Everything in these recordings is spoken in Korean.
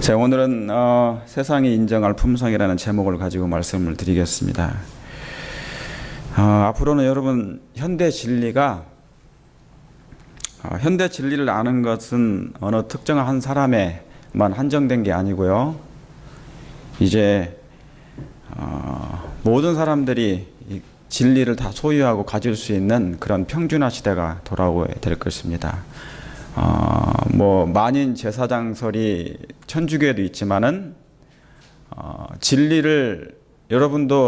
자, 오늘은 세상이 인정할 품성이라는 제목을 가지고 말씀을 드리겠습니다. 앞으로는 여러분 현대 진리를 아는 것은 어느 특정한 한 사람에만 한정된 게 아니고요. 이제 모든 사람들이 이 진리를 다 소유하고 가질 수 있는 그런 평준화 시대가 돌아오게 될 것입니다. 만인 제사장설이 천주교에도 있지만은 진리를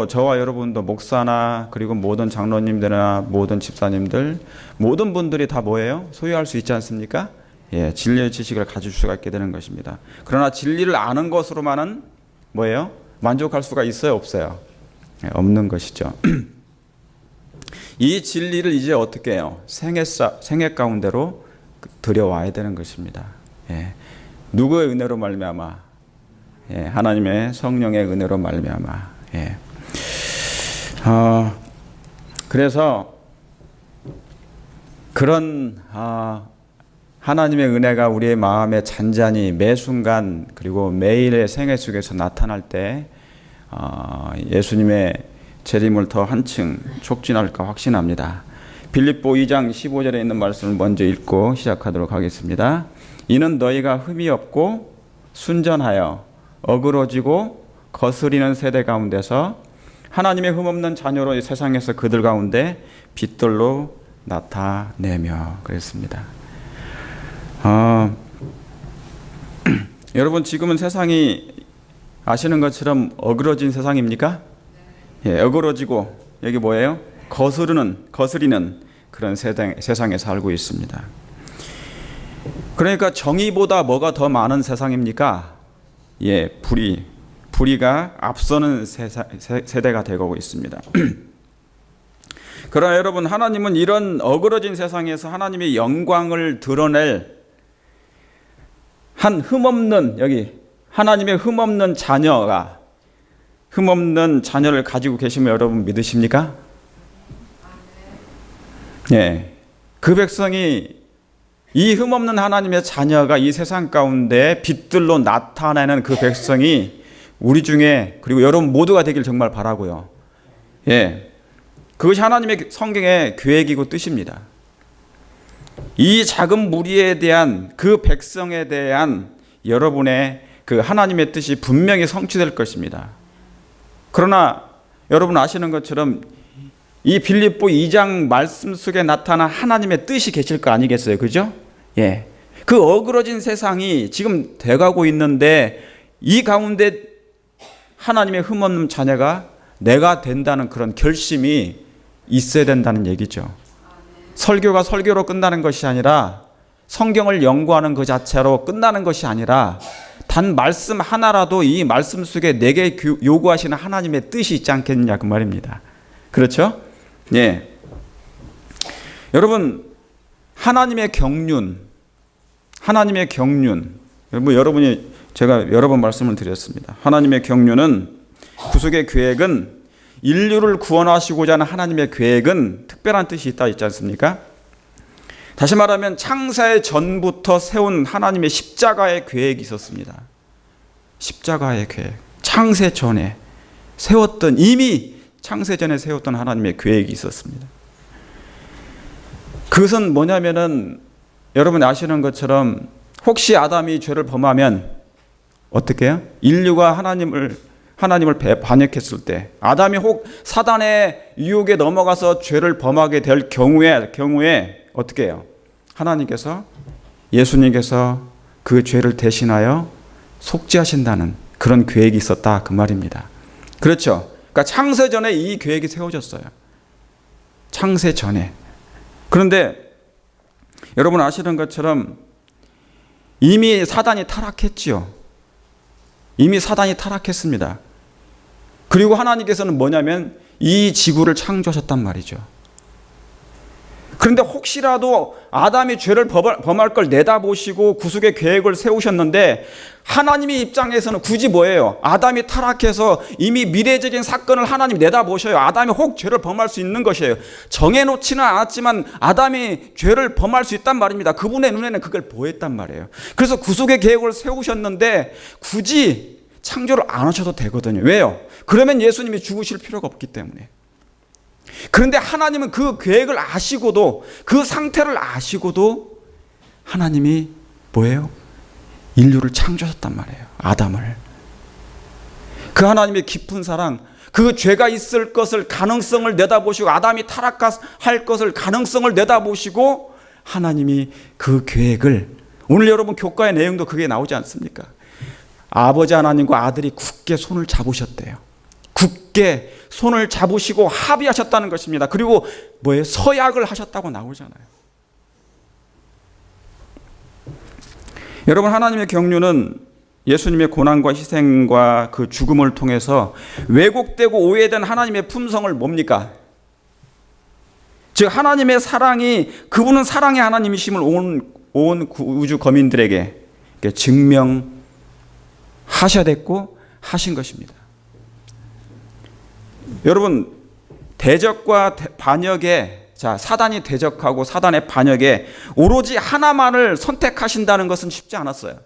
저와 여러분도 목사나 그리고 모든 장로님들이나 모든 집사님들 모든 분들이 다 뭐예요? 소유할 수 있지 않습니까? 예, 진리의 지식을 가질 수가 있게 되는 것입니다. 그러나 진리를 아는 것으로만은 뭐예요? 만족할 수가 있어요, 없어요? 예, 없는 것이죠. 이 진리를 이제 어떻게 해요? 생애 가운데로 들여와야 되는 것입니다. 예. 누구의 은혜로 말미암아? 예. 하나님의 성령의 은혜로 말미암아. 예. 그래서 그런 하나님의 은혜가 우리의 마음에 잔잔히 매 순간 그리고 매일의 생애 속에서 나타날 때 예수님의 재림을 더 한층 촉진할까 확신합니다. 빌립보 2장 15절에 있는 말씀을 먼저 읽고 시작하도록 하겠습니다. 이는 너희가 흠이 없고 순전하여 어그러지고 거스리는 세대 가운데서 하나님의 흠없는 자녀로 세상에서 그들 가운데 빛들로 나타내며 그랬습니다. 여러분 지금은 세상이 아시는 것처럼 어그러진 세상입니까? 예, 어그러지고 여기 뭐예요? 거스리는 그런 세상에 살고 있습니다. 그러니까 정의보다 뭐가 더 많은 세상입니까? 예, 불의가 앞서는 세대가 되고 있습니다. 그러나 여러분 하나님은 이런 어그러진 세상에서 하나님의 영광을 드러낼 한 흠없는 하나님의 흠없는 자녀를 가지고 계시면 여러분 믿으십니까? 예, 그 백성이 이 흠없는 하나님의 자녀가 이 세상 가운데 빛들로 나타내는 그 백성이 우리 중에 그리고 여러분 모두가 되길 정말 바라고요. 예, 그것이 하나님의 성경의 계획이고 뜻입니다. 이 작은 무리에 대한 그 백성에 대한 여러분의 그 하나님의 뜻이 분명히 성취될 것입니다. 그러나 여러분 아시는 것처럼 이 빌립보 2장 말씀 속에 나타난 하나님의 뜻이 계실 거 아니겠어요? 그죠? 예. 그 어그러진 세상이 지금 돼가고 있는데 이 가운데 하나님의 흠없는 자녀가 내가 된다는 그런 결심이 있어야 된다는 얘기죠. 설교가 설교로 끝나는 것이 아니라 성경을 연구하는 그 자체로 끝나는 것이 아니라 단 말씀 하나라도 이 말씀 속에 내게 요구하시는 하나님의 뜻이 있지 않겠느냐 그 말입니다. 그렇죠? 예. 여러분 하나님의 경륜 여러분이 제가 여러 번 말씀을 드렸습니다. 하나님의 경륜은 구속의 계획은 인류를 구원하시고자 하는 하나님의 계획은 특별한 뜻이 있지 않습니까? 다시 말하면 창세 전부터 세운 하나님의 십자가의 계획이 있었습니다. 십자가의 계획. 창세 전에 이미 창세 전에 세웠던 하나님의 계획이 있었습니다. 그것은 뭐냐면은 여러분 아시는 것처럼 혹시 아담이 죄를 범하면 어떻게 해요? 인류가 하나님을 반역했을 때 아담이 혹 사단의 유혹에 넘어가서 죄를 범하게 될 경우에 어떻게 해요? 예수님께서 그 죄를 대신하여 속죄하신다는 그런 계획이 있었다 그 말입니다. 그렇죠? 그러니까 창세 전에 이 계획이 세워졌어요. 창세 전에. 그런데 여러분 아시는 것처럼 이미 사단이 타락했지요. 이미 사단이 타락했습니다. 그리고 하나님께서는 뭐냐면 이 지구를 창조하셨단 말이죠. 그런데 혹시라도 아담이 죄를 범할 걸 내다보시고 구속의 계획을 세우셨는데 하나님의 입장에서는 굳이 뭐예요? 아담이 타락해서 이미 미래적인 사건을 하나님이 내다보셔요. 아담이 혹 죄를 범할 수 있는 것이에요. 정해놓지는 않았지만 아담이 죄를 범할 수 있단 말입니다. 그분의 눈에는 그걸 보였단 말이에요. 그래서 구속의 계획을 세우셨는데 굳이 창조를 안 하셔도 되거든요. 왜요? 그러면 예수님이 죽으실 필요가 없기 때문에. 그런데 하나님은 그 계획을 아시고도, 그 상태를 아시고도 하나님이 뭐예요? 인류를 창조하셨단 말이에요. 아담을. 그 하나님의 깊은 사랑, 그 죄가 있을 것을 가능성을 내다보시고 아담이 타락할 것을 가능성을 내다보시고 하나님이 그 계획을, 오늘 여러분 교과의 내용도 그게 나오지 않습니까? 아버지 하나님과 아들이 굳게 손을 잡으셨대요. 굳게 손을 잡으시고 합의하셨다는 것입니다. 그리고 뭐예요? 서약을 하셨다고 나오잖아요. 여러분, 하나님의 경륜은 예수님의 고난과 희생과 그 죽음을 통해서 왜곡되고 오해된 하나님의 품성을 뭡니까? 즉 하나님의 사랑이, 그분은 사랑의 하나님이심을 온 우주 거민들에게 증명하셔야 됐고 하신 것입니다. 여러분, 대적과 반역에, 사단이 대적하고 사단의 반역에 오로지 하나만을 선택하신다는 것은 쉽지 않았어요.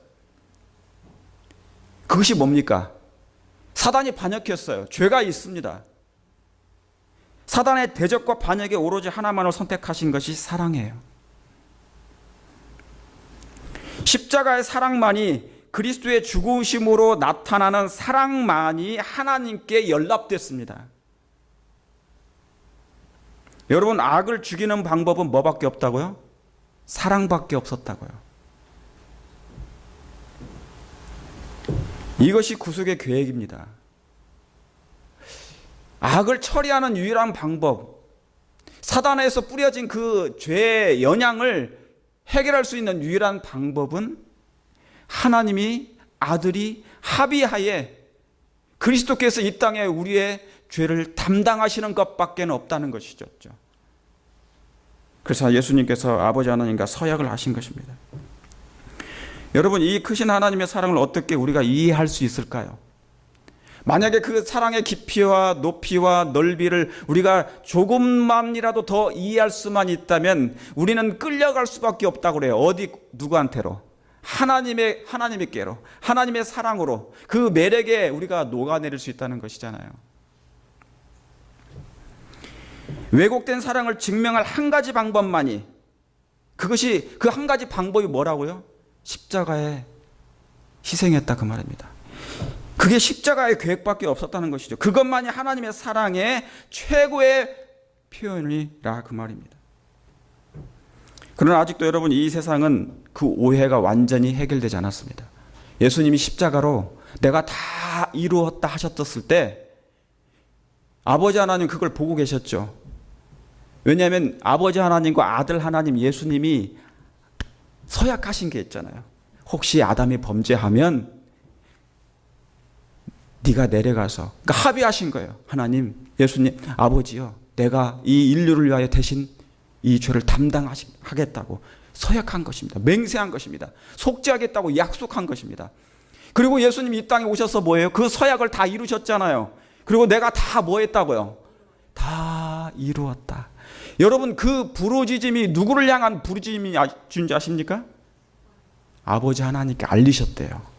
그것이 뭡니까? 사단이 반역했어요. 죄가 있습니다. 사단의 대적과 반역에 오로지 하나만을 선택하신 것이 사랑이에요. 십자가의 사랑만이, 그리스도의 죽으심으로 나타나는 사랑만이 하나님께 연락됐습니다. 여러분, 악을 죽이는 방법은 뭐밖에 없다고요? 사랑밖에 없었다고요. 이것이 구속의 계획입니다. 악을 처리하는 유일한 방법, 사단에서 뿌려진 그 죄의 영향을 해결할 수 있는 유일한 방법은 하나님이, 아들이 합의하에 그리스도께서 이 땅에 우리의 죄를 담당하시는 것밖에 없다는 것이죠. 그래서 예수님께서 아버지 하나님과 서약을 하신 것입니다. 여러분, 이 크신 하나님의 사랑을 어떻게 우리가 이해할 수 있을까요? 만약에 그 사랑의 깊이와 높이와 넓이를 우리가 조금만이라도 더 이해할 수만 있다면 우리는 끌려갈 수밖에 없다고 그래요. 어디, 누구한테로? 하나님께로, 하나님의 사랑으로, 그 매력에 우리가 녹아내릴 수 있다는 것이잖아요. 왜곡된 사랑을 증명할 한 가지 방법만이, 그것이, 그 한 가지 방법이 뭐라고요? 십자가에 희생했다, 그 말입니다. 그게 십자가의 계획밖에 없었다는 것이죠. 그것만이 하나님의 사랑의 최고의 표현이라, 그 말입니다. 그러나 아직도 여러분, 이 세상은 그 오해가 완전히 해결되지 않았습니다. 예수님이 십자가로 내가 다 이루었다 하셨을 때 아버지 하나님 그걸 보고 계셨죠. 왜냐하면 아버지 하나님과 아들 하나님 예수님이 서약하신 게 있잖아요. 혹시 아담이 범죄하면 네가 내려가서, 그러니까 합의하신 거예요. 하나님, 예수님, 아버지요, 내가 이 인류를 위하여 대신 이 죄를 담당하겠다고 서약한 것입니다. 맹세한 것입니다. 속죄하겠다고 약속한 것입니다. 그리고 예수님이 이 땅에 오셔서 뭐예요? 그 서약을 다 이루셨잖아요. 그리고 내가 다 뭐 했다고요? 다 이루었다. 여러분, 그 부르짖음이 누구를 향한 부르짖음인지 아십니까? 아버지 하나님께 알리셨대요.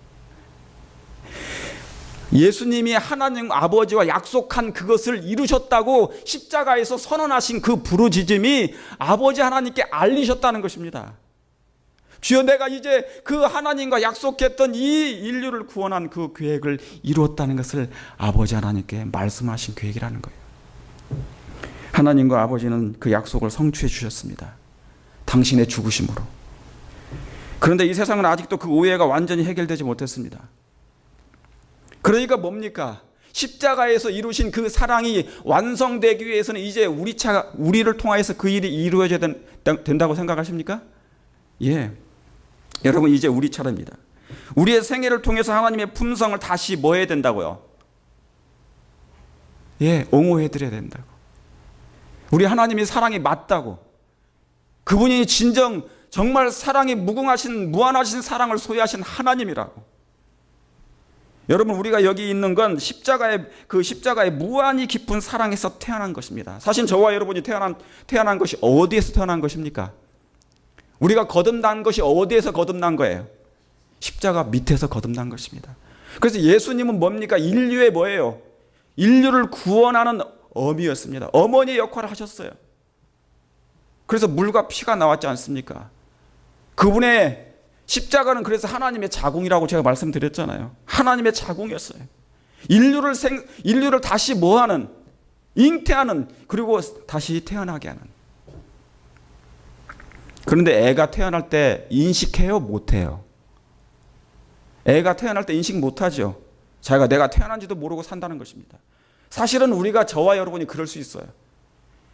예수님이 하나님 아버지와 약속한 그것을 이루셨다고 십자가에서 선언하신 그 부르짖음이 아버지 하나님께 알리셨다는 것입니다. 주여, 내가 이제 그 하나님과 약속했던 이 인류를 구원한 그 계획을 이루었다는 것을 아버지 하나님께 말씀하신 계획이라는 거예요. 하나님과 아버지는 그 약속을 성취해 주셨습니다. 당신의 죽으심으로. 그런데 이 세상은 아직도 그 오해가 완전히 해결되지 못했습니다. 그러니까 뭡니까? 십자가에서 이루신 그 사랑이 완성되기 위해서는 이제 우리를 통하여서 그 일이 이루어져야 된다고 생각하십니까? 예. 여러분, 이제 우리 차례입니다. 우리의 생애를 통해서 하나님의 품성을 다시 뭐 해야 된다고요? 예, 옹호해 드려야 된다고. 우리 하나님의 사랑이 맞다고. 그분이 진정 정말 사랑이 무궁하신 무한하신 사랑을 소유하신 하나님이라고. 여러분, 우리가 여기 있는 건 십자가의 무한히 깊은 사랑에서 태어난 것입니다. 사실 저와 여러분이 태어난 것이 어디에서 태어난 것입니까? 우리가 거듭난 것이 어디에서 거듭난 거예요? 십자가 밑에서 거듭난 것입니다. 그래서 예수님은 뭡니까? 인류의 뭐예요? 인류를 구원하는 어미였습니다. 어머니의 역할을 하셨어요. 그래서 물과 피가 나왔지 않습니까? 그분의 십자가는 그래서 하나님의 자궁이라고 제가 말씀드렸잖아요. 하나님의 자궁이었어요. 인류를 다시 뭐하는, 잉태하는, 그리고 다시 태어나게 하는. 그런데 애가 태어날 때 인식해요? 못해요? 애가 태어날 때 인식 못하죠. 자기가 내가 태어난지도 모르고 산다는 것입니다. 사실은 우리가, 저와 여러분이 그럴 수 있어요.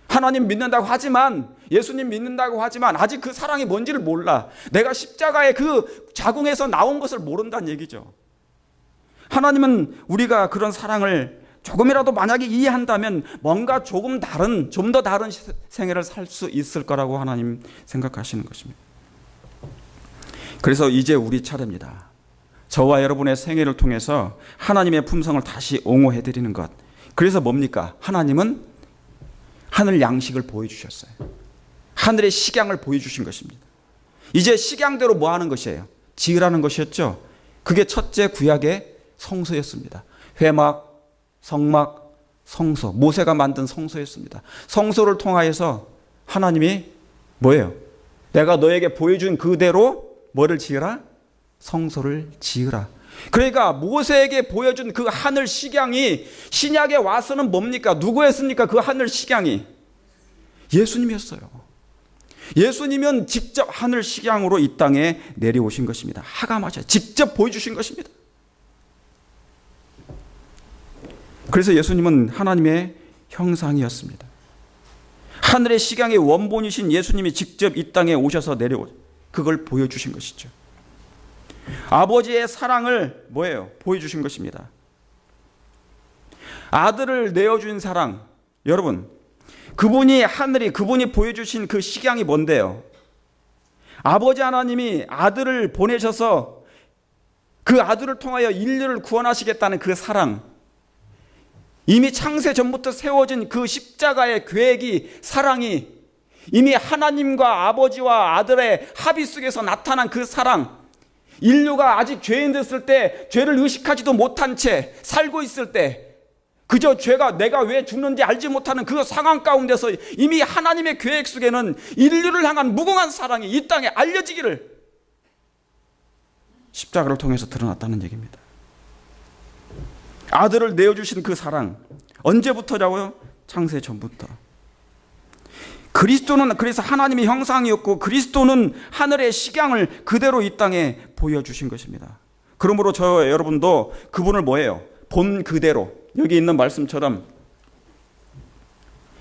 하나님 믿는다고 하지만, 예수님 믿는다고 하지만 아직 그 사랑이 뭔지를 몰라. 내가 십자가의 그 자궁에서 나온 것을 모른다는 얘기죠. 하나님은 우리가 그런 사랑을 조금이라도 만약에 이해한다면 뭔가 좀 더 다른 생애를 살 수 있을 거라고 하나님 생각하시는 것입니다. 그래서 이제 우리 차례입니다. 저와 여러분의 생애를 통해서 하나님의 품성을 다시 옹호해드리는 것. 그래서 뭡니까? 하나님은 하늘 양식을 보여주셨어요. 하늘의 식양을 보여주신 것입니다. 이제 식양대로 뭐 하는 것이에요? 지으라는 것이었죠. 그게 첫째 구약의 성소였습니다. 회막, 성막, 성소, 모세가 만든 성소였습니다. 성소를 통하여서 하나님이 뭐예요? 내가 너에게 보여준 그대로 뭐를 지으라? 성소를 지으라. 그러니까 모세에게 보여준 그 하늘 식양이 신약에 와서는 뭡니까? 누구였습니까? 그 하늘 식양이 예수님이었어요. 예수님은 직접 하늘 식양으로 이 땅에 내려오신 것입니다. 하가마자 직접 보여주신 것입니다. 그래서 예수님은 하나님의 형상이었습니다. 하늘의 식양의 원본이신 예수님이 직접 이 땅에 오셔서 그걸 보여주신 것이죠. 아버지의 사랑을 뭐예요? 보여주신 것입니다. 아들을 내어준 사랑. 여러분, 그분이 보여주신 그 식양이 뭔데요? 아버지 하나님이 아들을 보내셔서 그 아들을 통하여 인류를 구원하시겠다는 그 사랑. 이미 창세 전부터 세워진 그 십자가의 계획이, 사랑이 이미 하나님과 아버지와 아들의 합의 속에서 나타난 그 사랑. 인류가 아직 죄인 됐을 때, 죄를 의식하지도 못한 채 살고 있을 때, 그저 내가 왜 죽는지 알지 못하는 그 상황 가운데서 이미 하나님의 계획 속에는 인류를 향한 무궁한 사랑이 이 땅에 알려지기를 십자가를 통해서 드러났다는 얘기입니다. 아들을 내어주신 그 사랑, 언제부터냐고요? 창세 전부터. 그리스도는 그래서 하나님의 형상이었고, 그리스도는 하늘의 식양을 그대로 이 땅에 보여주신 것입니다. 그러므로 여러분도 그분을 뭐예요? 본 그대로, 여기 있는 말씀처럼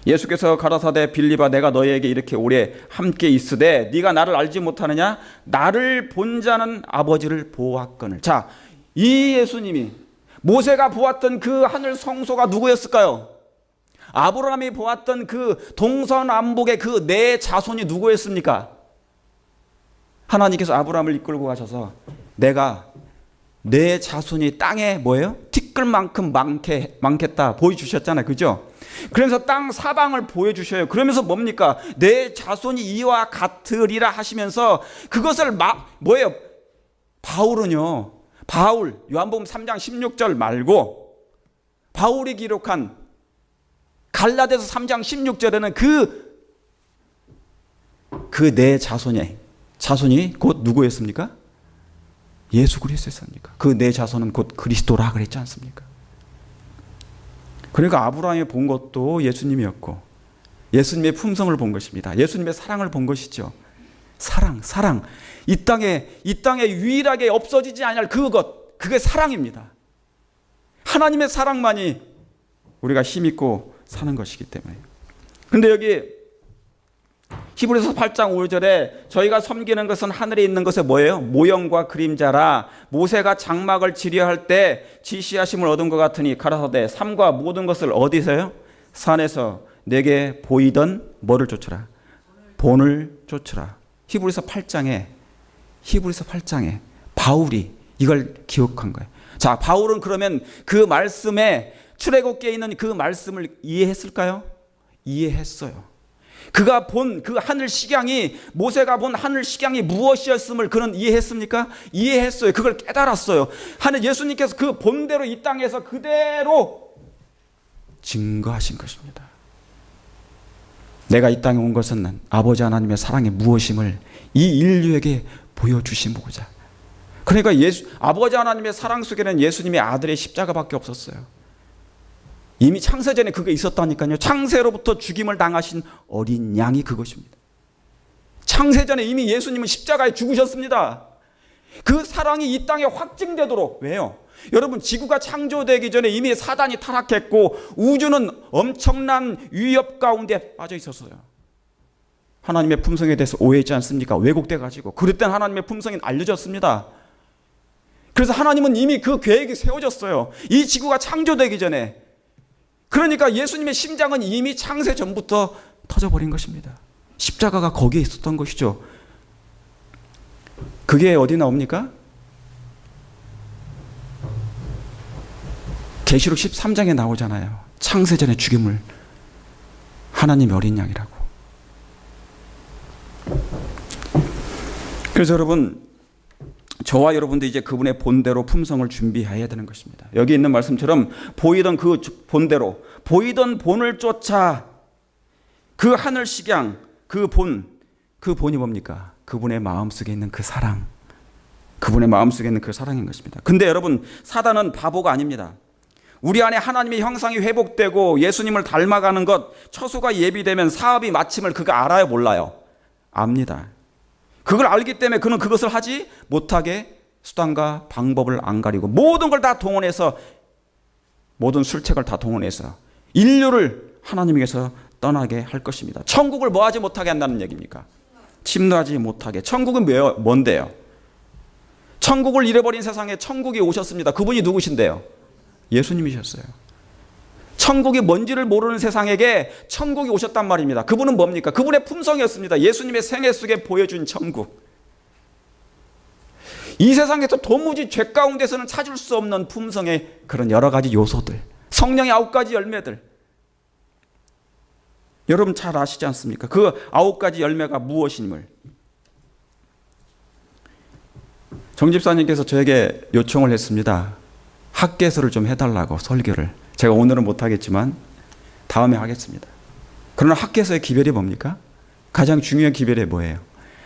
예수께서 가라사대 빌립아, 내가 너희에게 이렇게 오래 함께 있으되 네가 나를 알지 못하느냐? 나를 본 자는 아버지를 보았거늘. 자, 이 예수님이 모세가 보았던 그 하늘 성소가 누구였을까요? 아브라함이 보았던 그 동서남북의 그 네 자손이 누구였습니까? 하나님께서 아브라함을 이끌고 가셔서 내가 네 자손이 땅에 뭐예요? 티끌만큼 많겠다 보여주셨잖아요. 그죠? 그러면서 땅 사방을 보여주셔요. 그러면서 뭡니까? 내 자손이 이와 같으리라 하시면서 그것을 뭐예요? 바울, 요한복음 3장 16절 말고 바울이 기록한 갈라디아서 3장 16절에는 그 네 자손이 곧 누구였습니까? 예수 그리스도였습니까? 그 네 자손은 곧 그리스도라 그랬지 않습니까? 그러니까 아브라함이 본 것도 예수님이었고, 예수님의 품성을 본 것입니다. 예수님의 사랑을 본 것이죠. 사랑. 이 땅에 유일하게 없어지지 않을 그게 사랑입니다. 하나님의 사랑만이 우리가 힘있고 사는 것이기 때문에. 그런데 여기 히브리서 8장 5절에 저희가 섬기는 것은 하늘에 있는 것의 뭐예요? 모형과 그림자라. 모세가 장막을 지려할 때 지시하심을 얻은 것 같으니 가라사대 삶과 모든 것을 어디서요? 산에서 내게 보이던 뭐를 쫓으라? 본을 쫓으라. 히브리서 8장에 바울이 이걸 기억한 거예요. 자, 바울은 그러면 그 말씀에 출애굽기에 있는 그 말씀을 이해했을까요? 이해했어요. 그가 본 그 하늘 식양이, 모세가 본 하늘 식양이 무엇이었음을 그는 이해했습니까? 이해했어요. 그걸 깨달았어요. 하늘 예수님께서 그 본대로 이 땅에서 그대로 증거하신 것입니다. 내가 이 땅에 온 것은 아버지 하나님의 사랑이 무엇임을 이 인류에게 보여주시고자. 그러니까 아버지 하나님의 사랑 속에는 예수님의 아들의 십자가밖에 없었어요. 이미 창세전에 그게 있었다니까요. 창세로부터 죽임을 당하신 어린 양이 그것입니다. 창세전에 이미 예수님은 십자가에 죽으셨습니다. 그 사랑이 이 땅에 확증되도록. 왜요? 여러분, 지구가 창조되기 전에 이미 사단이 타락했고 우주는 엄청난 위협 가운데 빠져 있었어요. 하나님의 품성에 대해서 오해했지 않습니까? 왜곡돼 가지고. 그럴 땐 하나님의 품성이 알려졌습니다. 그래서 하나님은 이미 그 계획이 세워졌어요. 이 지구가 창조되기 전에. 그러니까 예수님의 심장은 이미 창세 전부터 터져버린 것입니다. 십자가가 거기에 있었던 것이죠. 그게 어디 나옵니까? 계시록 13장에 나오잖아요. 창세전의 죽임을 하나님의 어린 양이라고. 그래서 여러분, 저와 여러분도 이제 그분의 본대로 품성을 준비해야 되는 것입니다. 여기 있는 말씀처럼 보이던 그 본대로, 보이던 본을 쫓아 그 하늘 식양, 그 본이 뭡니까? 그분의 마음속에 있는 그 사랑, 그분의 마음속에 있는 그 사랑인 것입니다. 근데 여러분, 사단은 바보가 아닙니다. 우리 안에 하나님의 형상이 회복되고 예수님을 닮아가는 것, 처소가 예비되면 사업이 마침을 그가 알아요, 몰라요? 압니다. 그걸 알기 때문에 그는 그것을 하지 못하게 수단과 방법을 안 가리고 모든 걸 다 동원해서, 모든 술책을 다 동원해서 인류를 하나님에게서 떠나게 할 것입니다. 천국을 뭐 하지 못하게 한다는 얘기입니까? 침노하지 못하게. 천국은 뭔데요? 천국을 잃어버린 세상에 천국이 오셨습니다. 그분이 누구신데요? 예수님이셨어요. 천국이 뭔지를 모르는 세상에게 천국이 오셨단 말입니다. 그분은 뭡니까? 그분의 품성이었습니다. 예수님의 생애 속에 보여준 천국. 이 세상에서 도무지 죄 가운데서는 찾을 수 없는 품성의 그런 여러 가지 요소들, 성령의 9가지 열매들, 여러분 잘 아시지 않습니까? 그 9가지 열매가 무엇임을. 정 집사님께서 저에게 요청을 했습니다. 학개서를 좀 해달라고, 설교를. 제가 오늘은 못하겠지만 다음에 하겠습니다. 그러나 학개서의 기별이 뭡니까? 가장 중요한 기별이 뭐예요?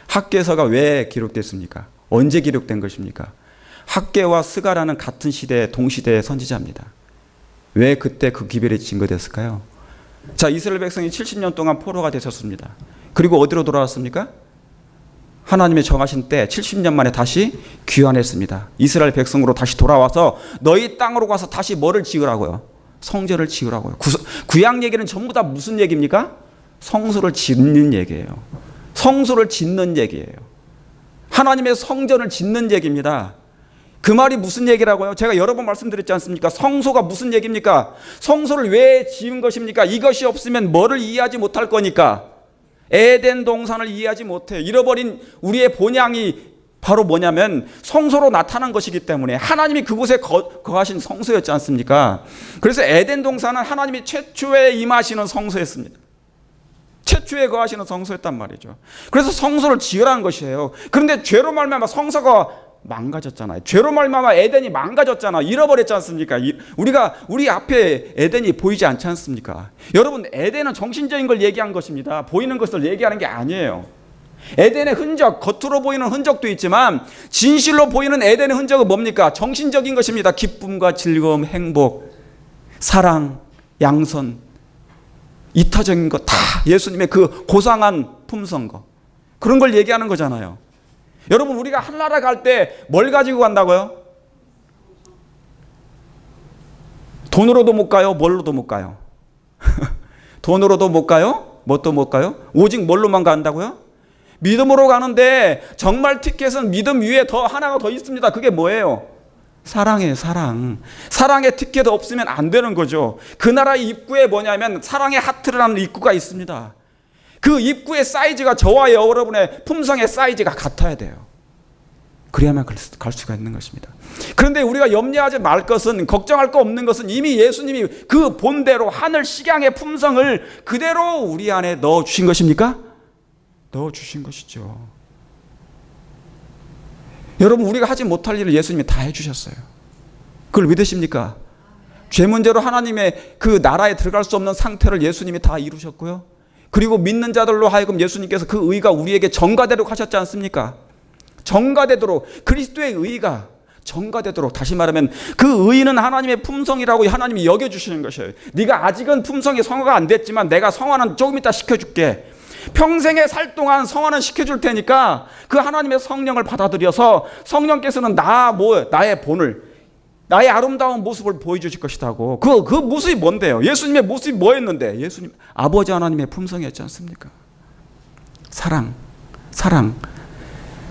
학개서가 왜 기록됐습니까? 언제 기록된 것입니까? 학개와 스가라는 같은 시대, 동시대의 선지자입니다. 왜 그때 그 기별이 증거됐을까요? 자, 이스라엘 백성이 70년 동안 포로가 되셨습니다. 그리고 어디로 돌아왔습니까? 하나님의 정하신 때 70년 만에 다시 귀환했습니다. 이스라엘 백성으로 다시 돌아와서 너희 땅으로 가서 다시 뭐를 지으라고요? 성전을 지으라고요. 구약 얘기는 전부 다 무슨 얘기입니까? 성소를 짓는 얘기예요. 성소를 짓는 얘기예요. 하나님의 성전을 짓는 얘기입니다. 그 말이 무슨 얘기라고요? 제가 여러 번 말씀드렸지 않습니까? 성소가 무슨 얘기입니까? 성소를 왜 지은 것입니까? 이것이 없으면 뭐를 이해하지 못할 거니까. 에덴 동산을 이해하지 못해. 잃어버린 우리의 본향이 바로 뭐냐면 성소로 나타난 것이기 때문에 하나님이 그곳에 거하신 성소였지 않습니까? 그래서 에덴 동산은 하나님이 최초에 임하시는 성소였습니다. 최초에 거하시는 성소였단 말이죠. 그래서 성소를 지으라는 것이에요. 그런데 죄로 말미암아 성소가 망가졌잖아요. 죄로 말미암아 에덴이 망가졌잖아. 잃어버렸지 않습니까? 우리 앞에 에덴이 보이지 않지 않습니까? 여러분, 에덴은 정신적인 걸 얘기한 것입니다. 보이는 것을 얘기하는 게 아니에요. 에덴의 흔적, 겉으로 보이는 흔적도 있지만 진실로 보이는 에덴의 흔적은 뭡니까? 정신적인 것입니다. 기쁨과 즐거움, 행복, 사랑, 양선, 이타적인 것 다 예수님의 그 고상한 품성거, 그런 걸 얘기하는 거잖아요. 여러분, 우리가 한나라 갈 때 뭘 가지고 간다고요? 돈으로도 못 가요? 뭘로도 못 가요? 돈으로도 못 가요? 뭣도 못 가요? 오직 뭘로만 간다고요? 믿음으로 가는데 정말 티켓은 믿음 위에 하나가 더 있습니다. 그게 뭐예요? 사랑이에요, 사랑. 사랑의 티켓 없으면 안 되는 거죠. 그 나라의 입구에 뭐냐면 사랑의 하트라는 입구가 있습니다. 그 입구의 사이즈가 저와 여러분의 품성의 사이즈가 같아야 돼요. 그래야만 갈 수가 있는 것입니다. 그런데 우리가 염려하지 말 것은, 걱정할 거 없는 것은 이미 예수님이 그 본대로 하늘 식양의 품성을 그대로 우리 안에 넣어주신 것입니까? 넣어주신 것이죠. 여러분, 우리가 하지 못할 일을 예수님이 다 해주셨어요. 그걸 믿으십니까? 죄 문제로 하나님의 그 나라에 들어갈 수 없는 상태를 예수님이 다 이루셨고요. 그리고 믿는 자들로 하여금 예수님께서 그 의가 우리에게 전가되도록 하셨지 않습니까? 전가되도록, 그리스도의 의가 전가되도록, 다시 말하면 그 의는 하나님의 품성이라고 하나님이 여겨주시는 것이에요. 네가 아직은 품성이 성화가 안 됐지만 내가 성화는 조금 이따 시켜줄게. 평생에 살 동안 성화는 시켜줄 테니까 그 하나님의 성령을 받아들여서 성령께서는 나의 본을, 나의 아름다운 모습을 보여주실 것이다고. 그 모습이 뭔데요? 예수님의 모습이 뭐였는데? 예수님 아버지 하나님의 품성이었지 않습니까? 사랑.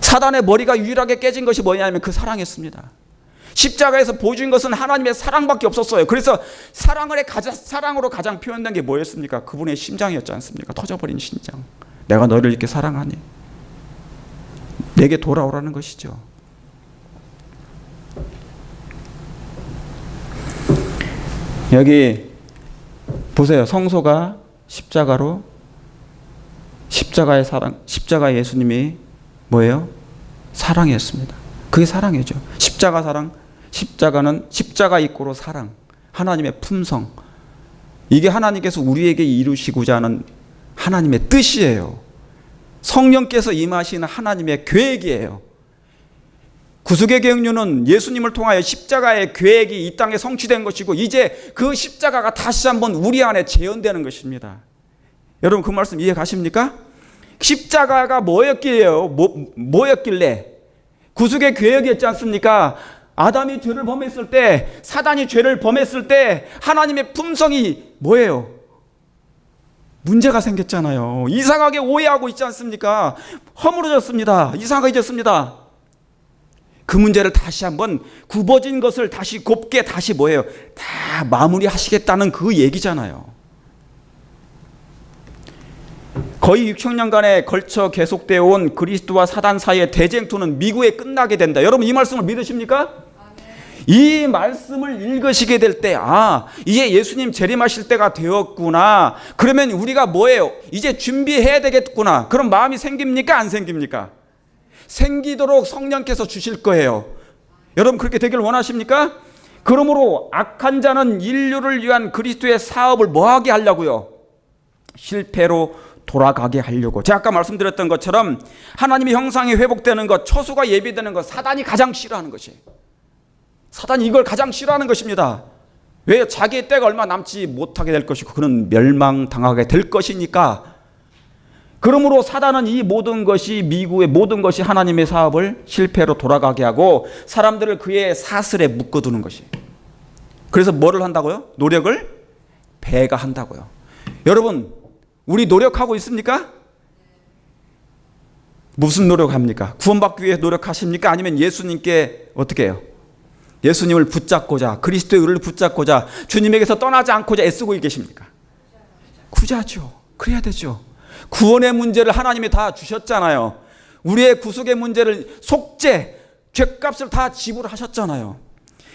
사단의 머리가 유일하게 깨진 것이 뭐냐면 그 사랑이었습니다. 십자가에서 보여준 것은 하나님의 사랑밖에 없었어요. 그래서 사랑으로 가장 표현된 게 뭐였습니까? 그분의 심장이었지 않습니까? 터져버린 심장. 내가 너를 이렇게 사랑하니 내게 돌아오라는 것이죠. 여기 보세요. 성소가 십자가의 사랑, 십자가 예수님이 뭐예요? 사랑이었습니다. 그게 사랑이죠. 십자가 사랑, 십자가는 십자가 이꼬로 사랑, 하나님의 품성. 이게 하나님께서 우리에게 이루시고자 하는 하나님의 뜻이에요. 성령께서 임하시는 하나님의 계획이에요. 구속의 경륜은 예수님을 통하여 십자가의 계획이 이 땅에 성취된 것이고 이제 그 십자가가 다시 한번 우리 안에 재현되는 것입니다. 여러분 그 말씀 이해 가십니까? 십자가가 뭐였길래 구속의 계획이었지 않습니까? 아담이 죄를 범했을 때, 사단이 죄를 범했을 때 하나님의 품성이 뭐예요? 문제가 생겼잖아요. 이상하게 오해하고 있지 않습니까? 허물어졌습니다. 이상해졌습니다. 그 문제를 다시 한번 굽어진 것을 다시 곱게 다시 뭐예요? 다 마무리하시겠다는 그 얘기잖아요. 거의 6천년간에 걸쳐 계속되어 온 그리스도와 사단 사이의 대쟁투는 미국에 끝나게 된다. 여러분 이 말씀을 믿으십니까? 이 말씀을 읽으시게 될 때, 이제 예수님 재림하실 때가 되었구나. 그러면 우리가 뭐예요? 이제 준비해야 되겠구나. 그런 마음이 생깁니까? 안 생깁니까? 생기도록 성령께서 주실 거예요. 여러분 그렇게 되길 원하십니까? 그러므로 악한 자는 인류를 위한 그리스도의 사업을 뭐하게 하려고요? 실패로 돌아가게 하려고. 제가 아까 말씀드렸던 것처럼 하나님의 형상이 회복되는 것, 처수가 예비되는 것, 사단이 가장 싫어하는 것이에요. 사단이 이걸 가장 싫어하는 것입니다. 왜? 자기의 때가 얼마 남지 못하게 될 것이고 그는 멸망당하게 될 것이니까. 그러므로 사단은 이 모든 것이, 미국의 모든 것이 하나님의 사업을 실패로 돌아가게 하고 사람들을 그의 사슬에 묶어두는 것이에요. 그래서 뭐를 한다고요? 노력을 배가한다고요. 여러분 우리 노력하고 있습니까? 무슨 노력합니까? 구원받기 위해 노력하십니까? 아니면 예수님께 어떻게 해요? 예수님을 붙잡고자, 그리스도의 의를 붙잡고자, 주님에게서 떠나지 않고자 애쓰고 계십니까? 구자죠. 그래야 되죠. 구원의 문제를 하나님이 다 주셨잖아요. 우리의 구속의 문제를 속죄, 죗값을 다 지불하셨잖아요.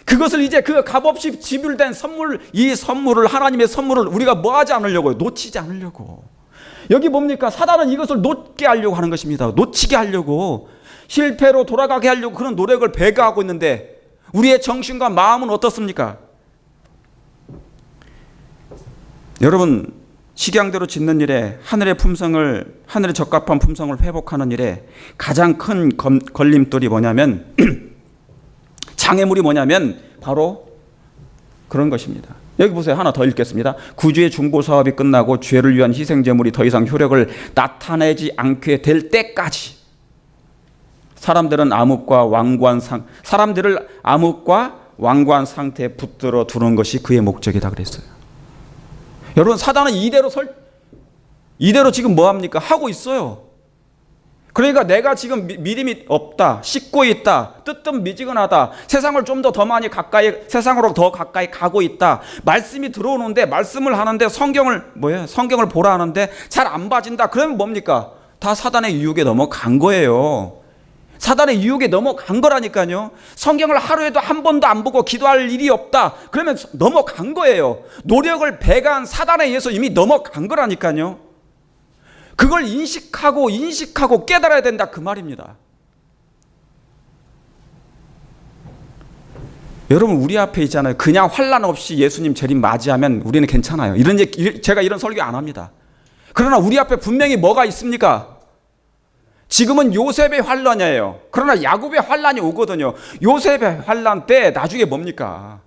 그것을 이제 그 값없이 지불된 선물, 이 선물을, 하나님의 선물을 우리가 뭐 하지 않으려고요? 놓치지 않으려고. 여기 뭡니까? 사단은 이것을 놓게 하려고 하는 것입니다. 놓치게 하려고, 실패로 돌아가게 하려고 그런 노력을 배가하고 있는데 우리의 정신과 마음은 어떻습니까? 여러분 식양대로 짓는 일에 하늘의 적합한 품성을 회복하는 일에 가장 큰 걸림돌이 뭐냐면 장애물이 뭐냐면 바로 그런 것입니다. 여기 보세요. 하나 더 읽겠습니다. 구주의 중보 사업이 끝나고 죄를 위한 희생제물이 더 이상 효력을 나타내지 않게 될 때까지 사람들을 암흑과 완고한 상태에 붙들어 두는 것이 그의 목적이다 그랬어요. 여러분 사단은 이대로 지금 뭐 합니까? 하고 있어요. 그러니까 내가 지금 믿음이 없다, 씻고 있다, 뜨뜻미지근하다, 세상을 좀 더 많이 가까이, 세상으로 더 가까이 가고 있다, 말씀이 들어오는데, 말씀을 하는데 성경을 보라 하는데 잘 안 봐진다. 그러면 뭡니까? 다 사단의 유혹에 넘어간 거예요. 사단의 유혹에 넘어간 거라니까요. 성경을 하루에도 한 번도 안 보고 기도할 일이 없다. 그러면 넘어간 거예요. 노력을 배가한 사단에 의해서 이미 넘어간 거라니까요. 그걸 인식하고 깨달아야 된다, 그 말입니다. 여러분, 우리 앞에 있잖아요. 그냥 환난 없이 예수님 재림 맞이하면 우리는 괜찮아요. 제가 이런 설교 안 합니다. 그러나 우리 앞에 분명히 뭐가 있습니까? 지금은 요셉의 환난이에요. 그러나 야곱의 환난이 오거든요. 요셉의 환난 때 나중에 뭡니까?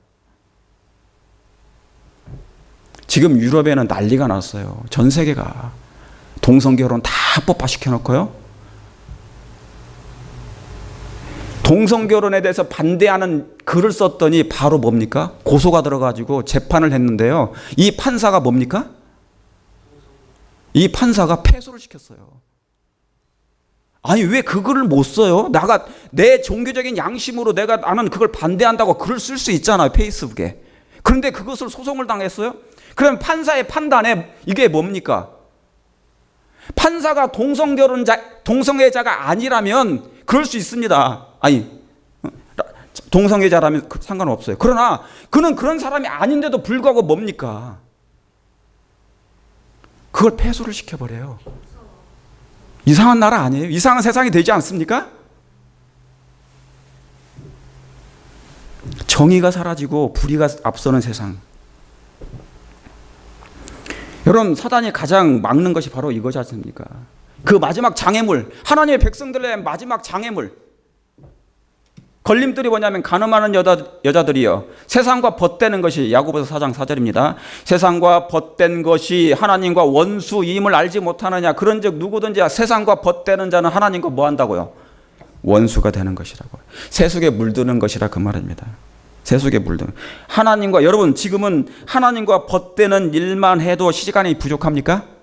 지금 유럽에는 난리가 났어요. 전 세계가 동성결혼 다 합법화시켜 놓고요. 동성결혼에 대해서 반대하는 글을 썼더니 바로 뭡니까? 고소가 들어가지고 재판을 했는데요. 이 판사가 뭡니까? 이 판사가 패소를 시켰어요. 아니, 왜 그 글을 못 써요? 내 종교적인 양심으로 나는 그걸 반대한다고 글을 쓸 수 있잖아요, 페이스북에. 그런데 그것을 소송을 당했어요? 그럼 판사의 판단에 이게 뭡니까? 판사가 동성애자가 아니라면 그럴 수 있습니다. 아니, 동성애자라면 상관없어요. 그러나 그는 그런 사람이 아닌데도 불구하고 뭡니까? 그걸 패소를 시켜버려요. 이상한 나라 아니에요? 이상한 세상이 되지 않습니까? 정의가 사라지고 불의가 앞서는 세상. 여러분, 사단이 가장 막는 것이 바로 이거지 않습니까? 그 마지막 장애물, 하나님의 백성들의 마지막 장애물, 걸림돌이 뭐냐면 가늠하는 여자들이요, 세상과 벗되는 것이, 야고보서 4장 4절입니다. 세상과 벗된 것이 하나님과 원수임을 알지 못하느냐. 그런즉 누구든지 세상과 벗되는 자는 하나님과 뭐 한다고요? 원수가 되는 것이라고. 세속에 물드는 것이라 그 말입니다. 세속에 물드는. 하나님과, 여러분 지금은 하나님과 벗되는 일만 해도 시간이 부족합니까?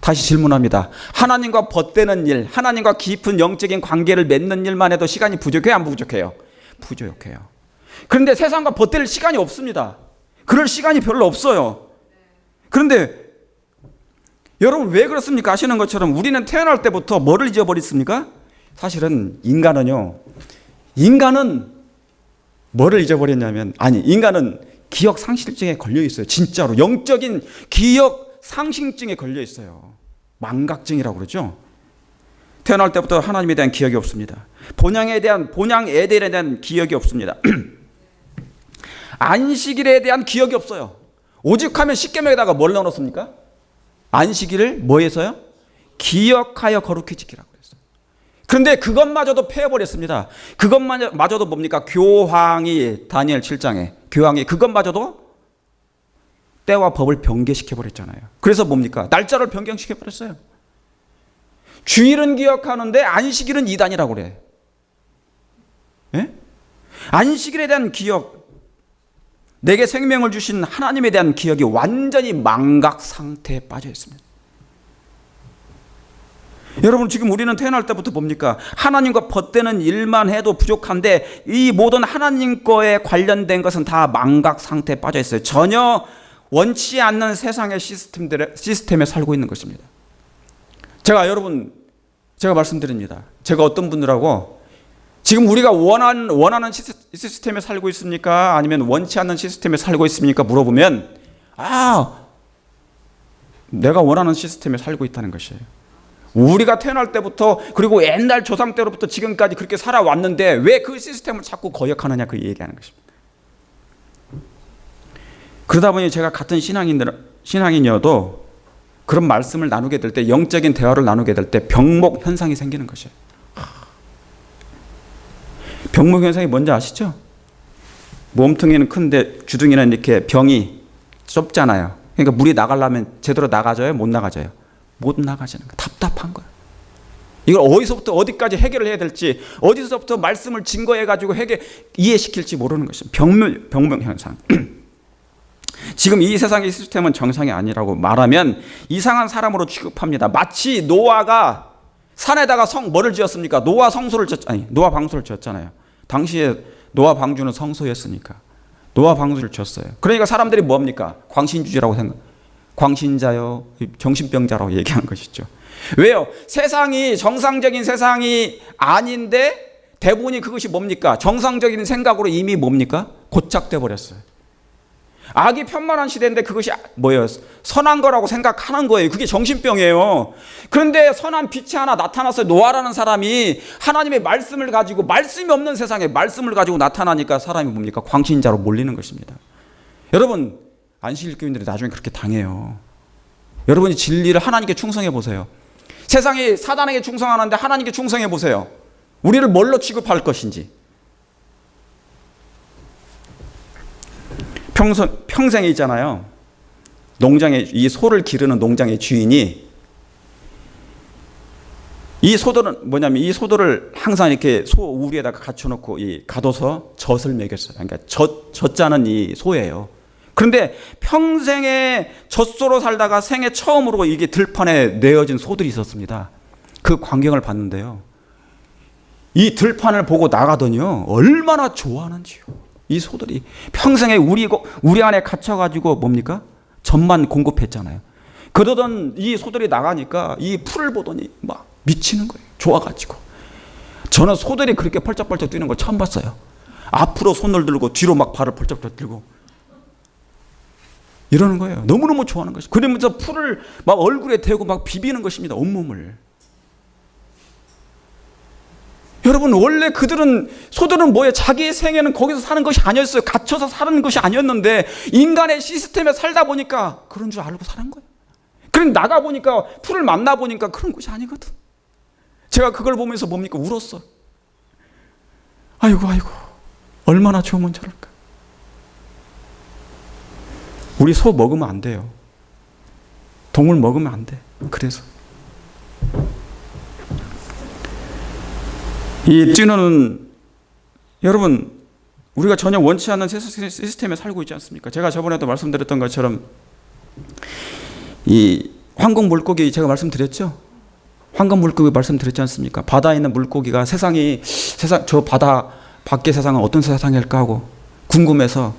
다시 질문합니다. 하나님과 벗되는 일, 하나님과 깊은 영적인 관계를 맺는 일만 해도 시간이 부족해요, 안 부족해요? 부족해요. 그런데 세상과 벗될 시간이 없습니다. 그럴 시간이 별로 없어요. 그런데 여러분, 왜 그렇습니까? 아시는 것처럼 우리는 태어날 때부터 뭐를 잊어버렸습니까? 사실은 인간은 뭐를 잊어버렸냐면, 인간은 기억 상실증에 걸려 있어요. 진짜로 영적인 기억 상실증에 걸려 있어요. 망각증이라고 그러죠. 태어날 때부터 하나님에 대한 기억이 없습니다. 본향에 대한 기억이 없습니다. 안식일에 대한 기억이 없어요. 오직하면 십계명에다가 뭘 넣어놓습니까? 안식일을 뭐해서요? 기억하여 거룩히 지키라고 그랬어요. 그런데 그것마저도 패해버렸습니다. 그것마저도 뭡니까? 교황이 다니엘 7장에 교황이 그것마저도 때와 법을 변개시켜버렸잖아요. 그래서 뭡니까? 날짜를 변경시켜버렸어요. 주일은 기억하는데 안식일은 이단이라고 그래. 예? 안식일에 대한 기억, 내게 생명을 주신 하나님에 대한 기억이 완전히 망각 상태에 빠져 있습니다. 여러분, 지금 우리는 태어날 때부터 뭡니까? 하나님과 벗되는 일만 해도 부족한데 이 모든 하나님 거에 관련된 것은 다 망각 상태에 빠져 있어요. 전혀 원치 않는 세상의 시스템에 살고 있는 것입니다. 제가 말씀드립니다. 제가 어떤 분들하고 지금 우리가 원하는 시스템에 살고 있습니까? 아니면 원치 않는 시스템에 살고 있습니까? 물어보면 내가 원하는 시스템에 살고 있다는 것이에요. 우리가 태어날 때부터 그리고 옛날 조상 때로부터 지금까지 그렇게 살아왔는데 왜 그 시스템을 자꾸 거역하느냐, 그 얘기하는 것입니다. 그러다 보니 제가 같은 신앙인이어도 그런 말씀을 나누게 될 때, 영적인 대화를 나누게 될 때 병목 현상이 생기는 것이에요. 병목 현상이 뭔지 아시죠? 몸통이는 큰데 주둥이는 이렇게 병이 좁잖아요. 그러니까 물이 나가려면 제대로 나가져요? 못 나가져요? 못 나가지는 거예요. 답답한 거예요. 이걸 어디서부터 어디까지 해결을 해야 될지, 어디서부터 말씀을 증거해가지고 이해시킬지 모르는 것입니다. 병목 현상. 지금 이 세상의 시스템은 정상이 아니라고 말하면 이상한 사람으로 취급합니다. 마치 노아가 산에다가 뭐를 지었습니까? 노아 방수를 지었잖아요. 당시에 노아 방주는 성소였으니까 노아 방주를 지었어요. 그러니까 사람들이 뭡니까? 광신주의라고 광신자요, 정신병자라고 얘기하는 것이죠. 왜요? 세상이 정상적인 세상이 아닌데 대부분이 그것이 뭡니까? 정상적인 생각으로 이미 뭡니까? 고착돼 버렸어요. 악이 편만한 시대인데 그것이 뭐예요? 선한 거라고 생각하는 거예요. 그게 정신병이에요. 그런데 선한 빛이 하나 나타났어요. 노아라는 사람이 하나님의 말씀을 가지고, 말씀이 없는 세상에 말씀을 가지고 나타나니까 사람이 뭡니까? 광신자로 몰리는 것입니다. 여러분, 안식일교인들이 나중에 그렇게 당해요. 여러분이 진리를 하나님께 충성해 보세요. 세상이 사단에게 충성하는데 하나님께 충성해 보세요. 우리를 뭘로 취급할 것인지. 평생에 있잖아요. 농장에 이 소를 기르는 농장의 주인이, 이 소들은 뭐냐면 이 소들을 항상 이렇게 소 우리에다가 갖춰놓고 가둬서 젖을 먹였어요. 그러니까 젖자는 이 소예요. 그런데 평생에 젖소로 살다가 생애 처음으로 이게 들판에 내어진 소들이 있었습니다. 그 광경을 봤는데요. 이 들판을 보고 나가더니요, 얼마나 좋아하는지요. 이 소들이 평생에 우리 안에 갇혀가지고 뭡니까? 젖만 공급했잖아요. 그러던 이 소들이 나가니까 이 풀을 보더니 막 미치는 거예요. 좋아가지고. 저는 소들이 그렇게 펄쩍펄쩍 뛰는 걸 처음 봤어요. 앞으로 손을 들고 뒤로 막 발을 펄쩍펄쩍 들고 이러는 거예요. 너무너무 좋아하는 것이. 그러면서 풀을 막 얼굴에 대고 막 비비는 것입니다. 온몸을. 여러분, 원래 소들은 뭐예요? 자기의 생애는 거기서 사는 것이 아니었어요. 갇혀서 사는 것이 아니었는데 인간의 시스템에 살다 보니까 그런 줄 알고 사는 거예요. 그럼 나가보니까, 풀을 만나보니까 그런 것이 아니거든. 제가 그걸 보면서 뭡니까? 울었어. 아이고 얼마나 좋으면 저럴까. 우리 소 먹으면 안 돼요. 동물 먹으면 안 돼. 그래서 이 뛰노는, 여러분, 우리가 전혀 원치 않는 시스템에 살고 있지 않습니까? 제가 저번에도 말씀드렸던 것처럼 이 황금 물고기 제가 말씀드렸죠? 황금 물고기 말씀드렸지 않습니까? 바다에 있는 물고기가 저 바다 밖의 세상은 어떤 세상일까 하고 궁금해서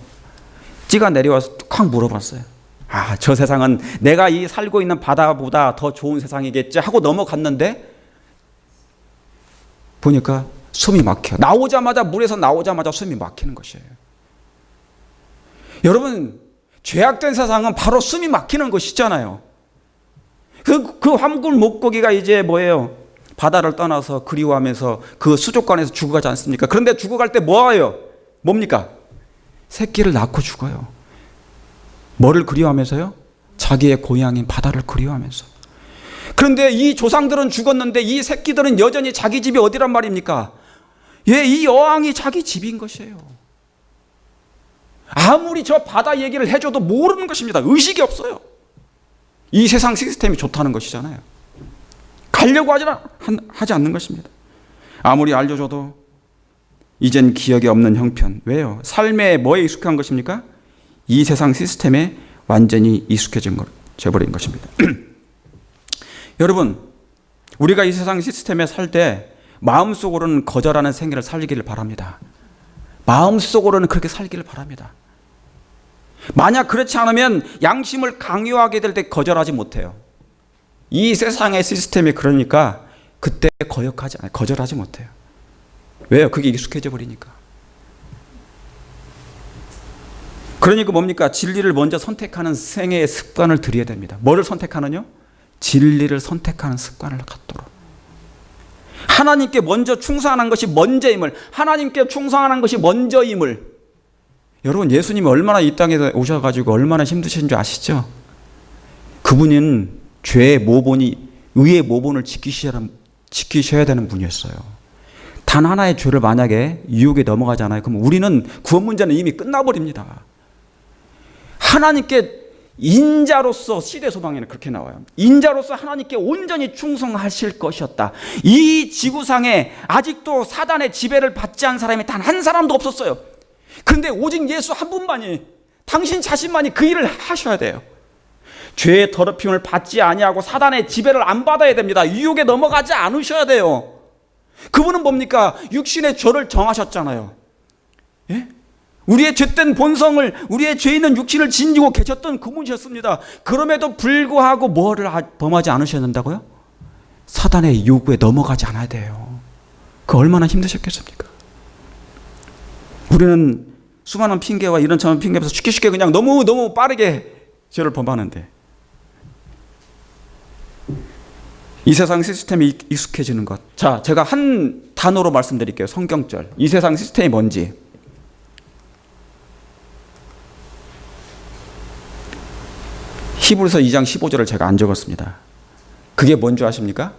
찌가 내려와서 콱 물어봤어요. 저 세상은 내가 이 살고 있는 바다보다 더 좋은 세상이겠지 하고 넘어갔는데 보니까 숨이 막혀. 물에서 나오자마자 숨이 막히는 것이에요. 여러분, 죄악된 세상은 바로 숨이 막히는 것이잖아요. 그 황금 물고기가 이제 뭐예요? 바다를 떠나서 그리워하면서 그 수족관에서 죽어가지 않습니까? 그런데 죽어갈 때 뭐예요? 뭡니까? 새끼를 낳고 죽어요. 뭐를 그리워하면서요? 자기의 고향인 바다를 그리워하면서. 그런데 이 조상들은 죽었는데 이 새끼들은 여전히 자기 집이 어디란 말입니까? 이 어항이 자기 집인 것이에요. 아무리 저 바다 얘기를 해줘도 모르는 것입니다. 의식이 없어요. 이 세상 시스템이 좋다는 것이잖아요. 가려고 하지 않는 것입니다. 아무리 알려줘도 이젠 기억이 없는 형편. 왜요? 삶에 뭐에 익숙한 것입니까? 이 세상 시스템에 완전히 익숙해져버린 것입니다. 여러분, 우리가 이 세상 시스템에 살 때 마음속으로는 거절하는 생애를 살기를 바랍니다. 마음속으로는 그렇게 살기를 바랍니다. 만약 그렇지 않으면 양심을 강요하게 될 때 거절하지 못해요. 이 세상의 시스템이 그러니까 그때 거절하지 못해요. 왜요? 그게 익숙해져 버리니까. 그러니까 뭡니까? 진리를 먼저 선택하는 생애의 습관을 들여야 됩니다. 뭐를 선택하느냐? 진리를 선택하는 습관을 갖도록. 하나님께 먼저 충성하는 것이 먼저임을, 하나님께 충성하는 것이 먼저임을. 여러분, 예수님이 얼마나 이 땅에 오셔가지고 얼마나 힘드신 줄 아시죠? 그분은 죄의 모본이, 의의 모본을 지키셔야 되는 분이었어요. 단 하나의 죄를 만약에 유혹에 넘어가잖아요. 그럼 우리는 구원 문제는 이미 끝나버립니다. 하나님께 인자로서, 시대 소방에는 그렇게 나와요. 인자로서 하나님께 온전히 충성하실 것이었다. 이 지구상에 아직도 사단의 지배를 받지 않은 사람이 단 한 사람도 없었어요. 그런데 오직 예수 한 분만이, 당신 자신만이 그 일을 하셔야 돼요. 죄의 더럽힘을 받지 아니하고 사단의 지배를 안 받아야 됩니다. 유혹에 넘어가지 않으셔야 돼요. 그분은 뭡니까? 육신의 죄를 정하셨잖아요. 예? 우리의 죄된 본성을, 우리의 죄 있는 육신을 지니고 계셨던 그분이셨습니다. 그럼에도 불구하고 뭐를 범하지 않으셨는다고요? 사단의 유혹에 넘어가지 않아야 돼요. 그 얼마나 힘드셨겠습니까? 우리는 수많은 핑계와 이런저런 핑계에서 쉽게 그냥 너무 빠르게 죄를 범하는데, 이 세상 시스템에 익숙해지는 것. 자, 제가 한 단어로 말씀드릴게요. 성경절. 이 세상 시스템이 뭔지. 히브리서 2장 15절을 제가 안 적었습니다. 그게 뭔지 아십니까?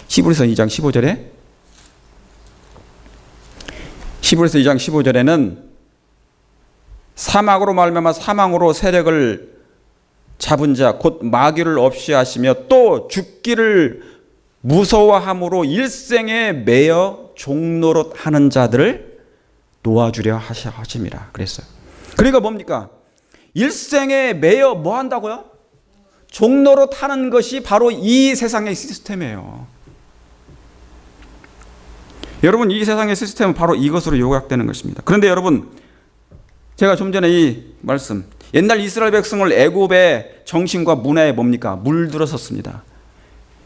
히브리서 2장 15절에 히브리서 2장 15절에는 사막으로 말미암아 사망으로 세력을 잡은 자 곧 마귀를 없이 하시며 또 죽기를 무서워함으로 일생에 매여 종노릇 하는 자들을 놓아주려 하심이라 그랬어요. 그러니까 뭡니까? 일생에 매여 뭐 한다고요? 종노릇 하는 것이 바로 이 세상의 시스템이에요. 여러분, 이 세상의 시스템은 바로 이것으로 요약되는 것입니다. 그런데 여러분, 제가 좀 전에 이 말씀, 옛날 이스라엘 백성을 애굽의 정신과 문화에 뭡니까? 물들었었습니다.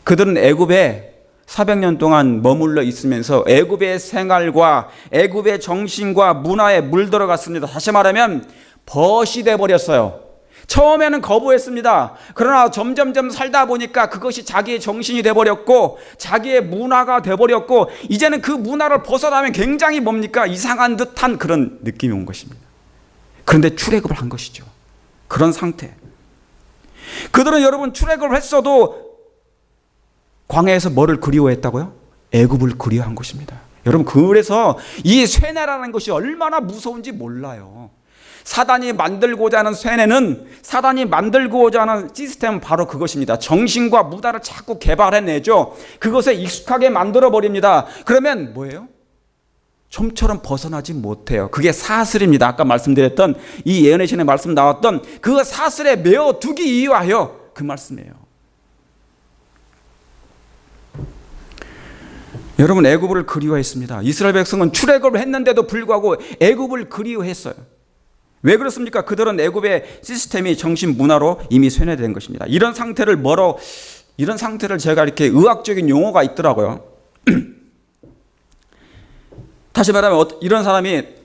그들은 애굽에 400년 동안 머물러 있으면서 애굽의 생활과 애굽의 정신과 문화에 물들어갔습니다. 다시 말하면 벗이 돼버렸어요. 처음에는 거부했습니다. 그러나 점점점 살다 보니까 그것이 자기의 정신이 돼버렸고 자기의 문화가 돼버렸고 이제는 그 문화를 벗어나면 굉장히 뭡니까? 이상한 듯한 그런 느낌이 온 것입니다. 그런데 출애굽을 한 것이죠. 그런 상태. 그들은 여러분 출애굽을 했어도 광야에서 뭐를 그리워했다고요? 애굽을 그리워한 것입니다. 여러분, 그래서 이 쇠뇌라는 것이 얼마나 무서운지 몰라요. 사단이 만들고자 하는 쇠뇌는, 사단이 만들고자 하는 시스템은 바로 그것입니다. 정신과 문화를 자꾸 개발해내죠. 그것에 익숙하게 만들어버립니다. 그러면 뭐예요? 좀처럼 벗어나지 못해요. 그게 사슬입니다. 아까 말씀드렸던 이 예언의 신의 말씀 나왔던 그 사슬에 매어 두기 위하여 그 말씀이에요. 여러분, 애굽을 그리워했습니다. 이스라엘 백성은 출애굽을 했는데도 불구하고 애굽을 그리워했어요. 왜 그렇습니까? 그들은 애굽의 시스템이 정신 문화로 이미 쇠뇌된 것입니다. 이런 상태를 제가 이렇게 의학적인 용어가 있더라고요. 다시 말하면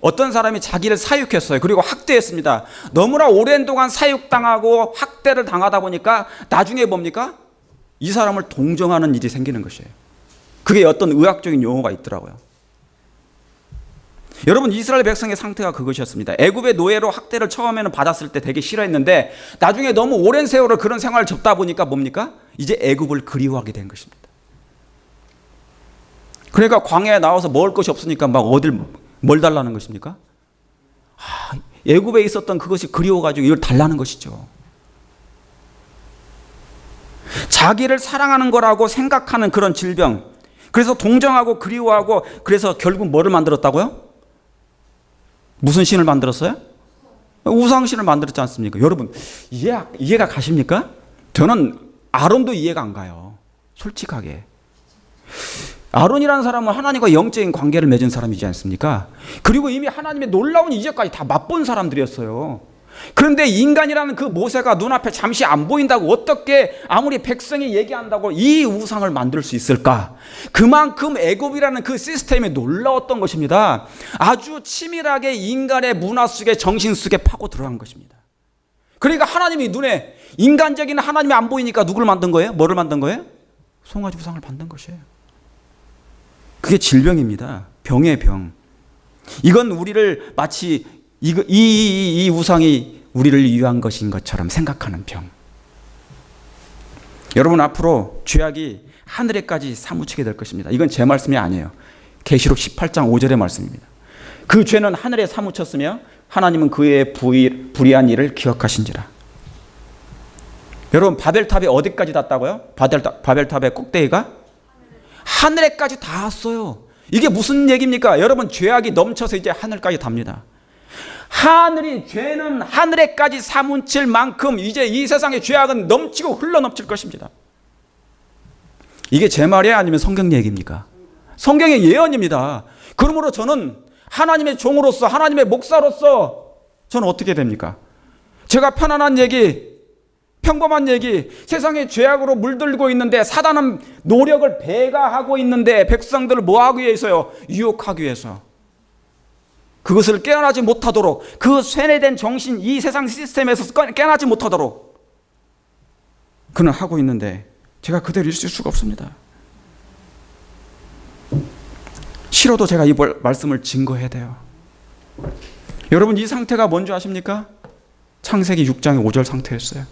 어떤 사람이 자기를 사육했어요. 그리고 학대했습니다. 너무나 오랜 동안 사육당하고 학대를 당하다 보니까 나중에 뭡니까? 이 사람을 동정하는 일이 생기는 것이에요. 그게 어떤 의학적인 용어가 있더라고요. 여러분, 이스라엘 백성의 상태가 그것이었습니다. 애굽의 노예로 학대를 처음에는 받았을 때 되게 싫어했는데 나중에 너무 오랜 세월을 그런 생활을 접다 보니까 뭡니까? 이제 애굽을 그리워하게 된 것입니다. 그러니까 광야에 나와서 먹을 것이 없으니까 막 뭘 달라는 것입니까? 애굽에 있었던 그것이 그리워가지고 이걸 달라는 것이죠. 자기를 사랑하는 거라고 생각하는 그런 질병. 그래서 동정하고 그리워하고 그래서 결국 뭐를 만들었다고요? 무슨 신을 만들었어요? 우상신을 만들었지 않습니까? 여러분, 이해가 가십니까? 저는 아론도 이해가 안 가요. 솔직하게. 아론이라는 사람은 하나님과 영적인 관계를 맺은 사람이지 않습니까? 그리고 이미 하나님의 놀라운 이적까지 다 맛본 사람들이었어요. 그런데 인간이라는 그 모세가 눈앞에 잠시 안 보인다고 어떻게 아무리 백성이 얘기한다고 이 우상을 만들 수 있을까? 그만큼 애굽이라는 그 시스템이 놀라웠던 것입니다. 아주 치밀하게 인간의 문화 속에 정신 속에 파고 들어간 것입니다. 그러니까 하나님이 눈에 인간적인 하나님이 안 보이니까 누구를 만든 거예요? 뭐를 만든 거예요? 송아지 우상을 만든 것이에요. 그게 질병입니다. 병의 병. 이건 우리를 마치 이 우상이 우리를 위한 것인 것처럼 생각하는 병. 여러분, 앞으로 죄악이 하늘에까지 사무치게 될 것입니다. 이건 제 말씀이 아니에요. 계시록 18장 5절의 말씀입니다. 그 죄는 하늘에 사무쳤으며 하나님은 그의 불의한 일을 기억하신지라. 여러분, 바벨탑이 어디까지 닿았다고요? 바벨탑의 꼭대기가 하늘에까지 닿았어요. 이게 무슨 얘기입니까? 여러분, 죄악이 넘쳐서 이제 하늘까지 답니다. 죄는 하늘에까지 사무칠 만큼 이제 이 세상의 죄악은 넘치고 흘러넘칠 것입니다. 이게 제 말이에요? 아니면 성경 얘기입니까? 성경의 예언입니다. 그러므로 저는 하나님의 종으로서, 하나님의 목사로서 저는 어떻게 됩니까? 제가 편안한 얘기, 평범한 얘기, 세상의 죄악으로 물들고 있는데 사단은 노력을 배가하고 있는데 백성들을 뭐 하기 위해서요? 유혹하기 위해서. 그것을 깨어나지 못하도록, 그 쇠뇌된 정신, 이 세상 시스템에서 깨어나지 못하도록 그는 하고 있는데 제가 그대로 있을 수가 없습니다. 싫어도 제가 이 말씀을 증거해야 돼요. 여러분, 이 상태가 뭔지 아십니까? 창세기 6장의 5절 상태였어요.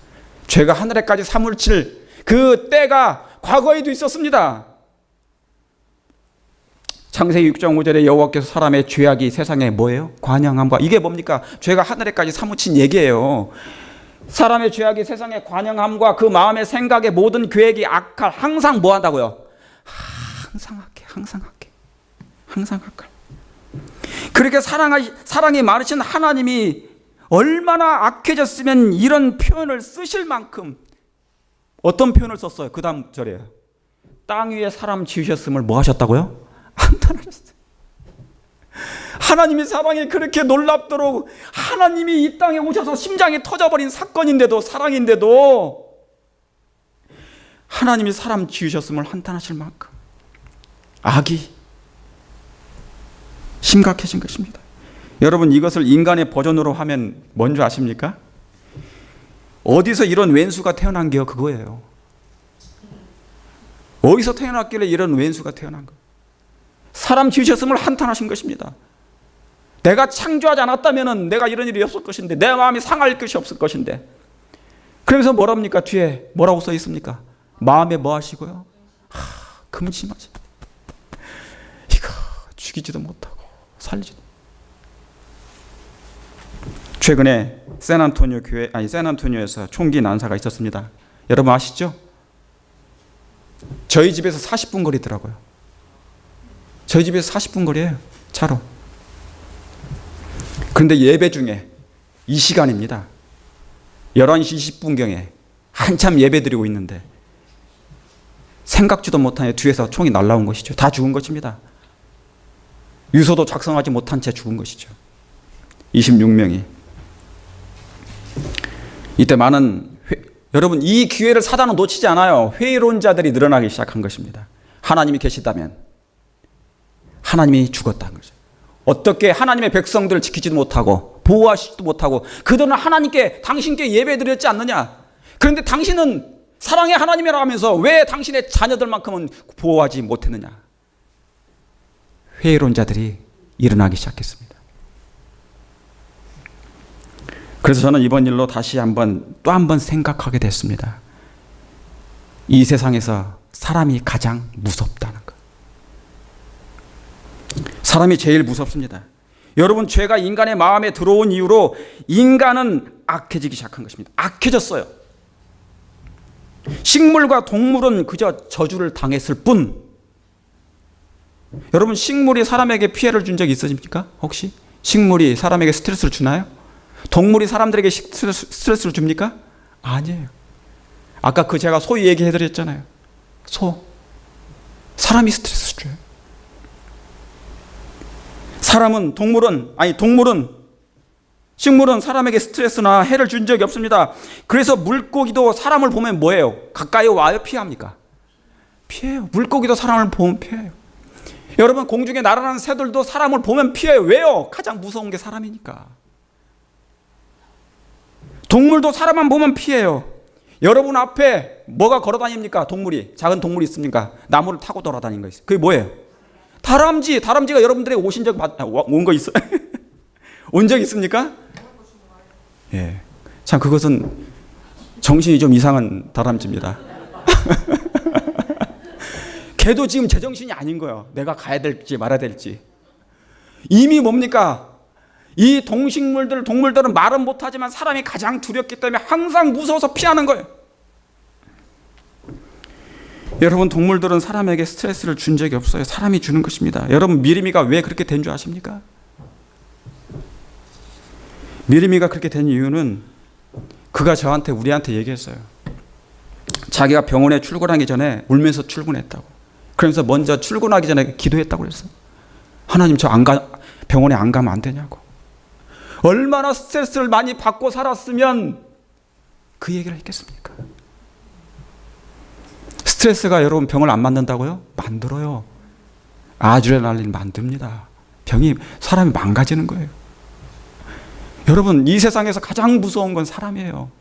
죄가 하늘에까지 사무칠 그 때가 과거에도 있었습니다. 창세기 6장 5절에 여호와께서 사람의 죄악이 세상에 뭐예요? 관영함과, 이게 뭡니까? 죄가 하늘에까지 사무친 얘기예요. 사람의 죄악이 세상에 관영함과 그 마음의 생각의 모든 계획이 악할, 항상 뭐 한다고요? 항상 악해, 항상 악해, 항상 악할. 그렇게 사랑이 많으신 하나님이 얼마나 악해졌으면 이런 표현을 쓰실 만큼, 어떤 표현을 썼어요? 그 다음 절이에요. 땅 위에 사람 지으셨음을 뭐 하셨다고요? 한탄하셨어요. 하나님의 사랑이 그렇게 놀랍도록, 하나님이 이 땅에 오셔서 심장이 터져버린 사건인데도, 사랑인데도 하나님이 사람 지으셨음을 한탄하실 만큼 악이 심각해진 것입니다. 여러분, 이것을 인간의 버전으로 하면 뭔지 아십니까? 어디서 이런 왼수가 태어난 게요? 그거예요. 어디서 태어났길래 이런 왼수가 태어난 거예요? 사람 지으셨음을 한탄하신 것입니다. 내가 창조하지 않았다면 내가 이런 일이 없을 것인데, 내 마음이 상할 것이 없을 것인데. 그러면서 뭐랍니까? 뒤에 뭐라고 써 있습니까? 마음에 뭐 하시고요? 금심하시. 이거 죽이지도 못하고 살리지도. 최근에 샌안토니오에서 총기 난사가 있었습니다. 여러분 아시죠? 저희 집에서 40분 거리더라고요. 저희 집에서 40분 거리예요, 차로. 그런데 예배 중에 이 시간입니다. 11시 20분경에 한참 예배 드리고 있는데 생각지도 못한 뒤에서 총이 날라온 것이죠. 다 죽은 것입니다. 유서도 작성하지 못한 채 죽은 것이죠. 26명이. 이때 여러분, 이 기회를 사단은 놓치지 않아요. 회의론자들이 늘어나기 시작한 것입니다. 하나님이 계시다면 하나님이 죽었다는 거죠. 어떻게 하나님의 백성들을 지키지도 못하고 보호하시지도 못하고, 그들은 당신께 예배드렸지 않느냐? 그런데 당신은 사랑의 하나님이라고 하면서 왜 당신의 자녀들만큼은 보호하지 못했느냐? 회의론자들이 일어나기 시작했습니다. 그래서 저는 이번 일로 다시 또 한 번 생각하게 됐습니다. 이 세상에서 사람이 가장 무섭다는 것. 사람이 제일 무섭습니다. 여러분, 죄가 인간의 마음에 들어온 이후로 인간은 악해지기 시작한 것입니다. 악해졌어요. 식물과 동물은 그저 저주를 당했을 뿐. 여러분, 식물이 사람에게 피해를 준 적이 있으십니까? 혹시? 식물이 사람에게 스트레스를 주나요? 동물이 사람들에게 스트레스를 줍니까? 아니에요. 아까 제가 소 얘기해드렸잖아요. 사람이 스트레스 줘요. 식물은 사람에게 스트레스나 해를 준 적이 없습니다. 그래서 물고기도 사람을 보면 뭐예요? 가까이 와요? 피합니까? 피해요. 물고기도 사람을 보면 피해요. 여러분, 공중에 날아가는 새들도 사람을 보면 피해요. 왜요? 가장 무서운 게 사람이니까. 동물도 사람만 보면 피해요. 여러분 앞에 뭐가 걸어다닙니까? 작은 동물이 있습니까? 나무를 타고 돌아다니는 거 있어요. 그게 뭐예요? 다람쥐가 여러분들에게 온 거 있어요? 온 적 있습니까? 예. 참, 그것은 정신이 좀 이상한 다람쥐입니다. 걔도 지금 제정신이 아닌 거예요. 내가 가야 될지 말아야 될지. 이미 뭡니까? 이 동물들은 말은 못하지만 사람이 가장 두렵기 때문에 항상 무서워서 피하는 거예요. 여러분, 동물들은 사람에게 스트레스를 준 적이 없어요. 사람이 주는 것입니다. 여러분, 미리미가 왜 그렇게 된 줄 아십니까? 미리미가 그렇게 된 이유는 그가 우리한테 얘기했어요. 자기가 병원에 출근하기 전에 울면서 출근했다고. 그러면서 먼저 출근하기 전에 기도했다고 그랬어요. 하나님, 저 병원에 안 가면 안 되냐고. 얼마나 스트레스를 많이 받고 살았으면 그 얘기를 했겠습니까? 스트레스가 여러분 병을 안 만든다고요? 만들어요. 아드레날린 만듭니다. 사람이 망가지는 거예요. 여러분, 이 세상에서 가장 무서운 건 사람이에요.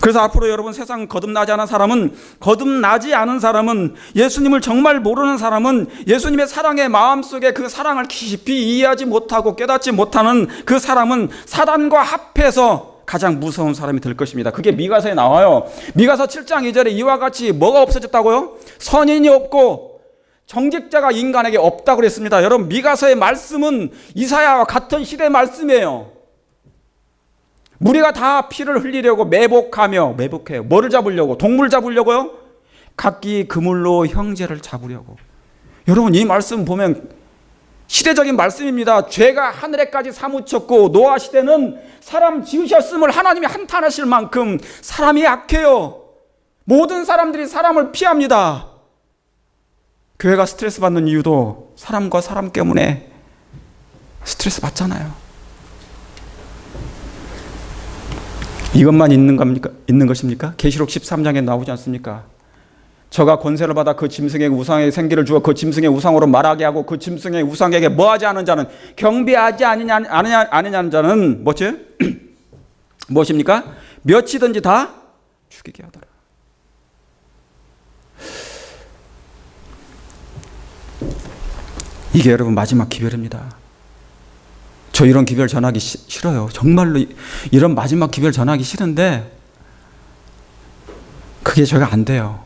그래서 앞으로 여러분, 세상 거듭나지 않은 사람은 예수님을 정말 모르는 사람은 예수님의 사랑의 마음속에 그 사랑을 깊이 이해하지 못하고 깨닫지 못하는 그 사람은 사단과 합해서 가장 무서운 사람이 될 것입니다. 그게 미가서에 나와요. 미가서 7장 2절에 이와 같이 뭐가 없어졌다고요? 선인이 없고 정직자가 인간에게 없다고 그랬습니다. 여러분, 미가서의 말씀은 이사야와 같은 시대의 말씀이에요. 무리가 다 피를 흘리려고 매복해요. 뭐를 잡으려고? 동물 잡으려고요? 각기 그물로 형제를 잡으려고. 여러분, 이 말씀 보면 시대적인 말씀입니다. 죄가 하늘에까지 사무쳤고 노아 시대는 사람 지으셨음을 하나님이 한탄하실 만큼 사람이 약해요. 모든 사람들이 사람을 피합니다. 교회가 스트레스 받는 이유도 사람과 사람 때문에 스트레스 받잖아요. 이것만 있는 것입니까? 계시록 13장에 나오지 않습니까? 저가 권세를 받아 그 짐승의 우상에게 생기를 주어 그 짐승의 우상으로 말하게 하고 그 짐승의 우상에게 뭐하지 않은 자는 경배하지 아니냐는 자는 뭐지? 무엇입니까? 몇이든지 다 죽이게 하더라. 이게 여러분 마지막 기별입니다. 저 이런 기별 전하기 싫어요. 정말로 이런 마지막 기별 전하기 싫은데 그게 제가 안 돼요.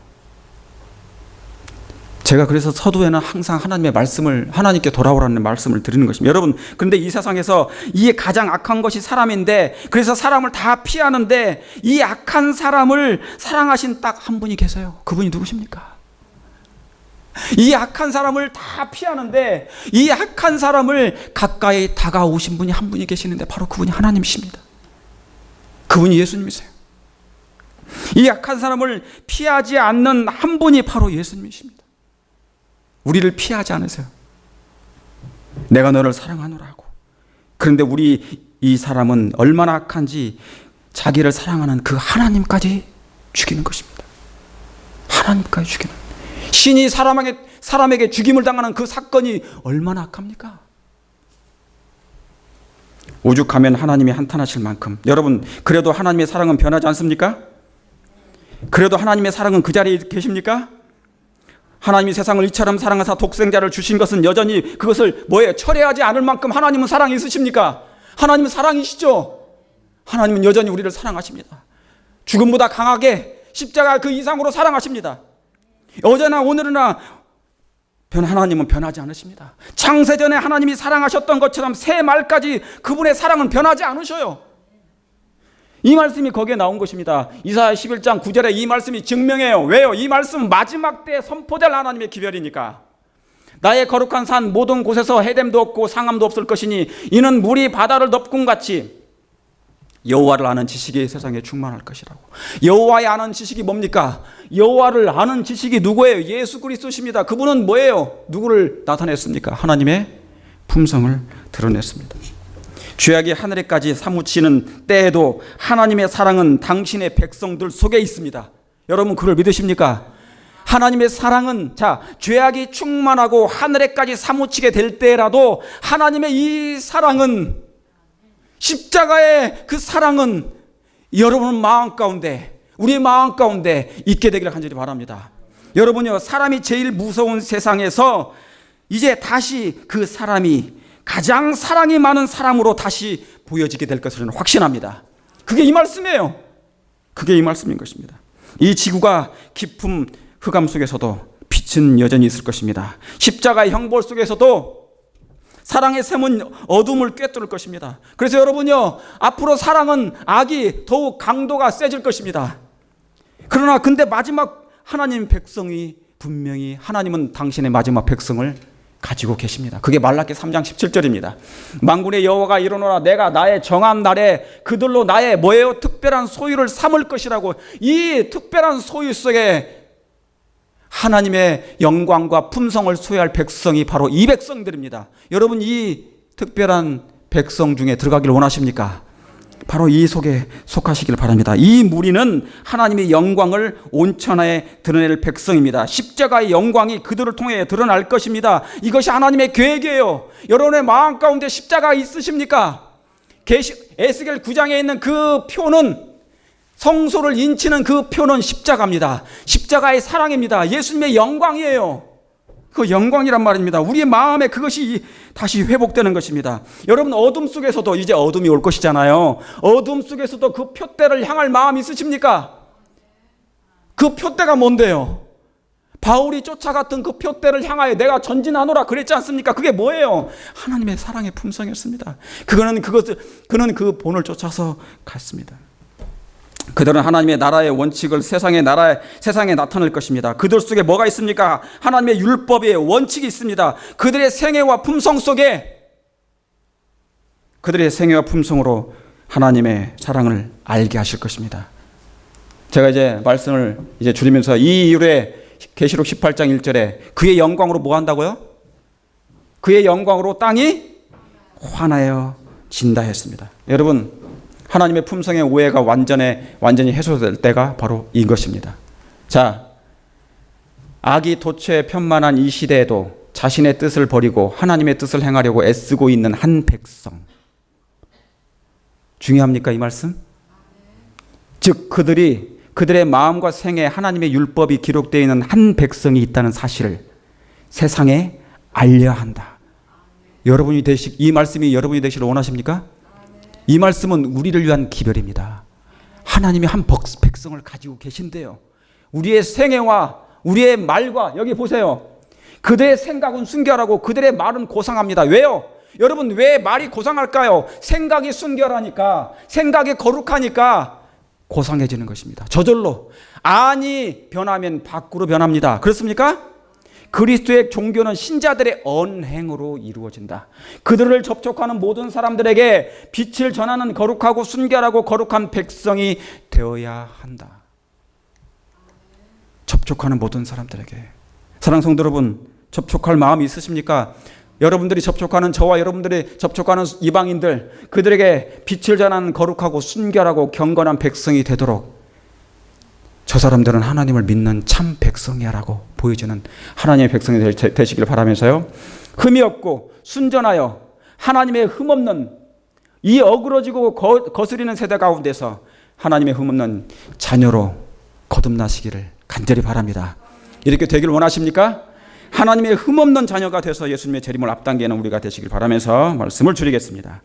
제가 그래서 서두에는 항상 하나님의 말씀을, 하나님께 돌아오라는 말씀을 드리는 것입니다. 여러분, 그런데 이 세상에서 이 가장 악한 것이 사람인데, 그래서 사람을 다 피하는데 이 악한 사람을 사랑하신 딱 한 분이 계세요. 그분이 누구십니까? 이 악한 사람을 다 피하는데 이 악한 사람을 가까이 다가오신 분이 한 분이 계시는데 바로 그분이 하나님이십니다. 그분이 예수님이세요. 이 악한 사람을 피하지 않는 한 분이 바로 예수님이십니다. 우리를 피하지 않으세요. 내가 너를 사랑하노라고. 그런데 이 사람은 얼마나 악한지 자기를 사랑하는 그 하나님까지 죽이는 것입니다. 하나님까지 죽이는. 신이 사람에게 죽임을 당하는 그 사건이 얼마나 악합니까? 오죽하면 하나님이 한탄하실 만큼. 여러분, 그래도 하나님의 사랑은 변하지 않습니까? 그래도 하나님의 사랑은 그 자리에 계십니까? 하나님이 세상을 이처럼 사랑하사 독생자를 주신 것은 여전히 그것을 철회하지 않을 만큼 하나님은 사랑이 있으십니까? 하나님은 사랑이시죠? 하나님은 여전히 우리를 사랑하십니다. 죽음보다 강하게 십자가 그 이상으로 사랑하십니다. 어제나 오늘이나 하나님은 변하지 않으십니다. 창세전에 하나님이 사랑하셨던 것처럼 새말까지 그분의 사랑은 변하지 않으셔요. 이 말씀이 거기에 나온 것입니다. 이사야 11장 9절에 이 말씀이 증명해요. 왜요? 이 말씀은 마지막 때에 선포될 하나님의 기별이니까. 나의 거룩한 산 모든 곳에서 해됨도 없고 상함도 없을 것이니 이는 물이 바다를 덮군 같이 여호와를 아는 지식이 세상에 충만할 것이라고. 여호와의 아는 지식이 뭡니까? 여호와를 아는 지식이 누구예요? 예수 그리스도십니다. 그분은 뭐예요? 누구를 나타냈습니까? 하나님의 품성을 드러냈습니다. 죄악이 하늘에까지 사무치는 때에도 하나님의 사랑은 당신의 백성들 속에 있습니다. 여러분, 그걸 믿으십니까? 하나님의 사랑은, 죄악이 충만하고 하늘에까지 사무치게 될 때라도 하나님의 이 사랑은, 십자가의 그 사랑은 여러분 마음 가운데, 우리의 마음 가운데 있게 되기를 간절히 바랍니다. 여러분요, 사람이 제일 무서운 세상에서 이제 다시 그 사람이 가장 사랑이 많은 사람으로 다시 보여지게 될 것을 확신합니다. 그게 이 말씀이에요. 그게 이 말씀인 것입니다. 이 지구가 깊은 흑암 속에서도 빛은 여전히 있을 것입니다. 십자가의 형벌 속에서도 사랑의 샘은 어둠을 꿰뚫을 것입니다. 그래서 여러분요, 앞으로 사랑은 악이 더욱 강도가 세질 것입니다. 근데 마지막 하나님 백성이 분명히, 하나님은 당신의 마지막 백성을 가지고 계십니다. 그게 말라기 3장 17절입니다. 만군의 여호와가 이르노라 내가 나의 정한 날에 그들로 나의 뭐예요? 특별한 소유를 삼을 것이라고. 이 특별한 소유 속에 하나님의 영광과 품성을 소유할 백성이 바로 이 백성들입니다. 여러분 이 특별한 백성 중에 들어가기를 원하십니까? 바로 이 속에 속하시길 바랍니다. 이 무리는 하나님의 영광을 온천하에 드러낼 백성입니다. 십자가의 영광이 그들을 통해 드러날 것입니다. 이것이 하나님의 계획이에요. 여러분의 마음 가운데 십자가 있으십니까? 에스겔 9장에 있는 그 표는, 성소를 인치는 그 표는 십자가입니다. 십자가의 사랑입니다. 예수님의 영광이에요. 그 영광이란 말입니다. 우리의 마음에 그것이 다시 회복되는 것입니다. 여러분 어둠 속에서도 이제 어둠이 올 것이잖아요. 어둠 속에서도 그 표대를 향할 마음이 있으십니까? 그 표대가 뭔데요? 바울이 쫓아갔던 그 표대를 향하여 내가 전진하노라 그랬지 않습니까? 그게 뭐예요? 하나님의 사랑의 품성이었습니다. 그는 그 본을 쫓아서 갔습니다. 그들은 하나님의 나라의 원칙을 세상에 나타낼 것입니다. 그들 속에 뭐가 있습니까? 하나님의 율법의 원칙이 있습니다. 그들의 생애와 품성 속에, 그들의 생애와 품성으로 하나님의 사랑을 알게 하실 것입니다. 제가 이제 말씀을 줄이면서 이 이후에 계시록 18장 1절에 그의 영광으로 뭐 한다고요? 그의 영광으로 땅이 환하여진다 했습니다. 여러분 하나님의 품성의 오해가 완전히 해소될 때가 바로 이것입니다. 자, 악이 도처에 편만한 이 시대에도 자신의 뜻을 버리고 하나님의 뜻을 행하려고 애쓰고 있는 한 백성. 중요합니까 이 말씀? 즉 그들의 마음과 생에 하나님의 율법이 기록되어 있는 한 백성이 있다는 사실을 세상에 알려야 한다. 이 말씀이 여러분이 되시길 원하십니까? 이 말씀은 우리를 위한 기별입니다. 하나님이 한 백성을 가지고 계신데요. 우리의 생애와 우리의 말과, 여기 보세요. 그들의 생각은 순결하고 그들의 말은 고상합니다. 왜요? 여러분 왜 말이 고상할까요? 생각이 순결하니까, 생각이 거룩하니까 고상해지는 것입니다. 저절로. 안이 변하면 밖으로 변합니다. 그렇습니까? 그리스도의 종교는 신자들의 언행으로 이루어진다. 그들을 접촉하는 모든 사람들에게 빛을 전하는 거룩하고 순결하고 거룩한 백성이 되어야 한다. 접촉하는 모든 사람들에게. 사랑하는 성도 여러분, 접촉할 마음이 있으십니까? 여러분들이 접촉하는 저와 여러분들이 접촉하는 이방인들, 그들에게 빛을 전하는 거룩하고 순결하고 경건한 백성이 되도록 저 사람들은 하나님을 믿는 참 백성이야라고 보여주는 하나님의 백성이 되시길 바라면서요. 흠이 없고 순전하여 하나님의 흠없는 이 어그러지고 거스리는 세대 가운데서 하나님의 흠없는 자녀로 거듭나시기를 간절히 바랍니다. 이렇게 되길 원하십니까? 하나님의 흠없는 자녀가 돼서 예수님의 재림을 앞당기는 우리가 되시길 바라면서 말씀을 줄이겠습니다.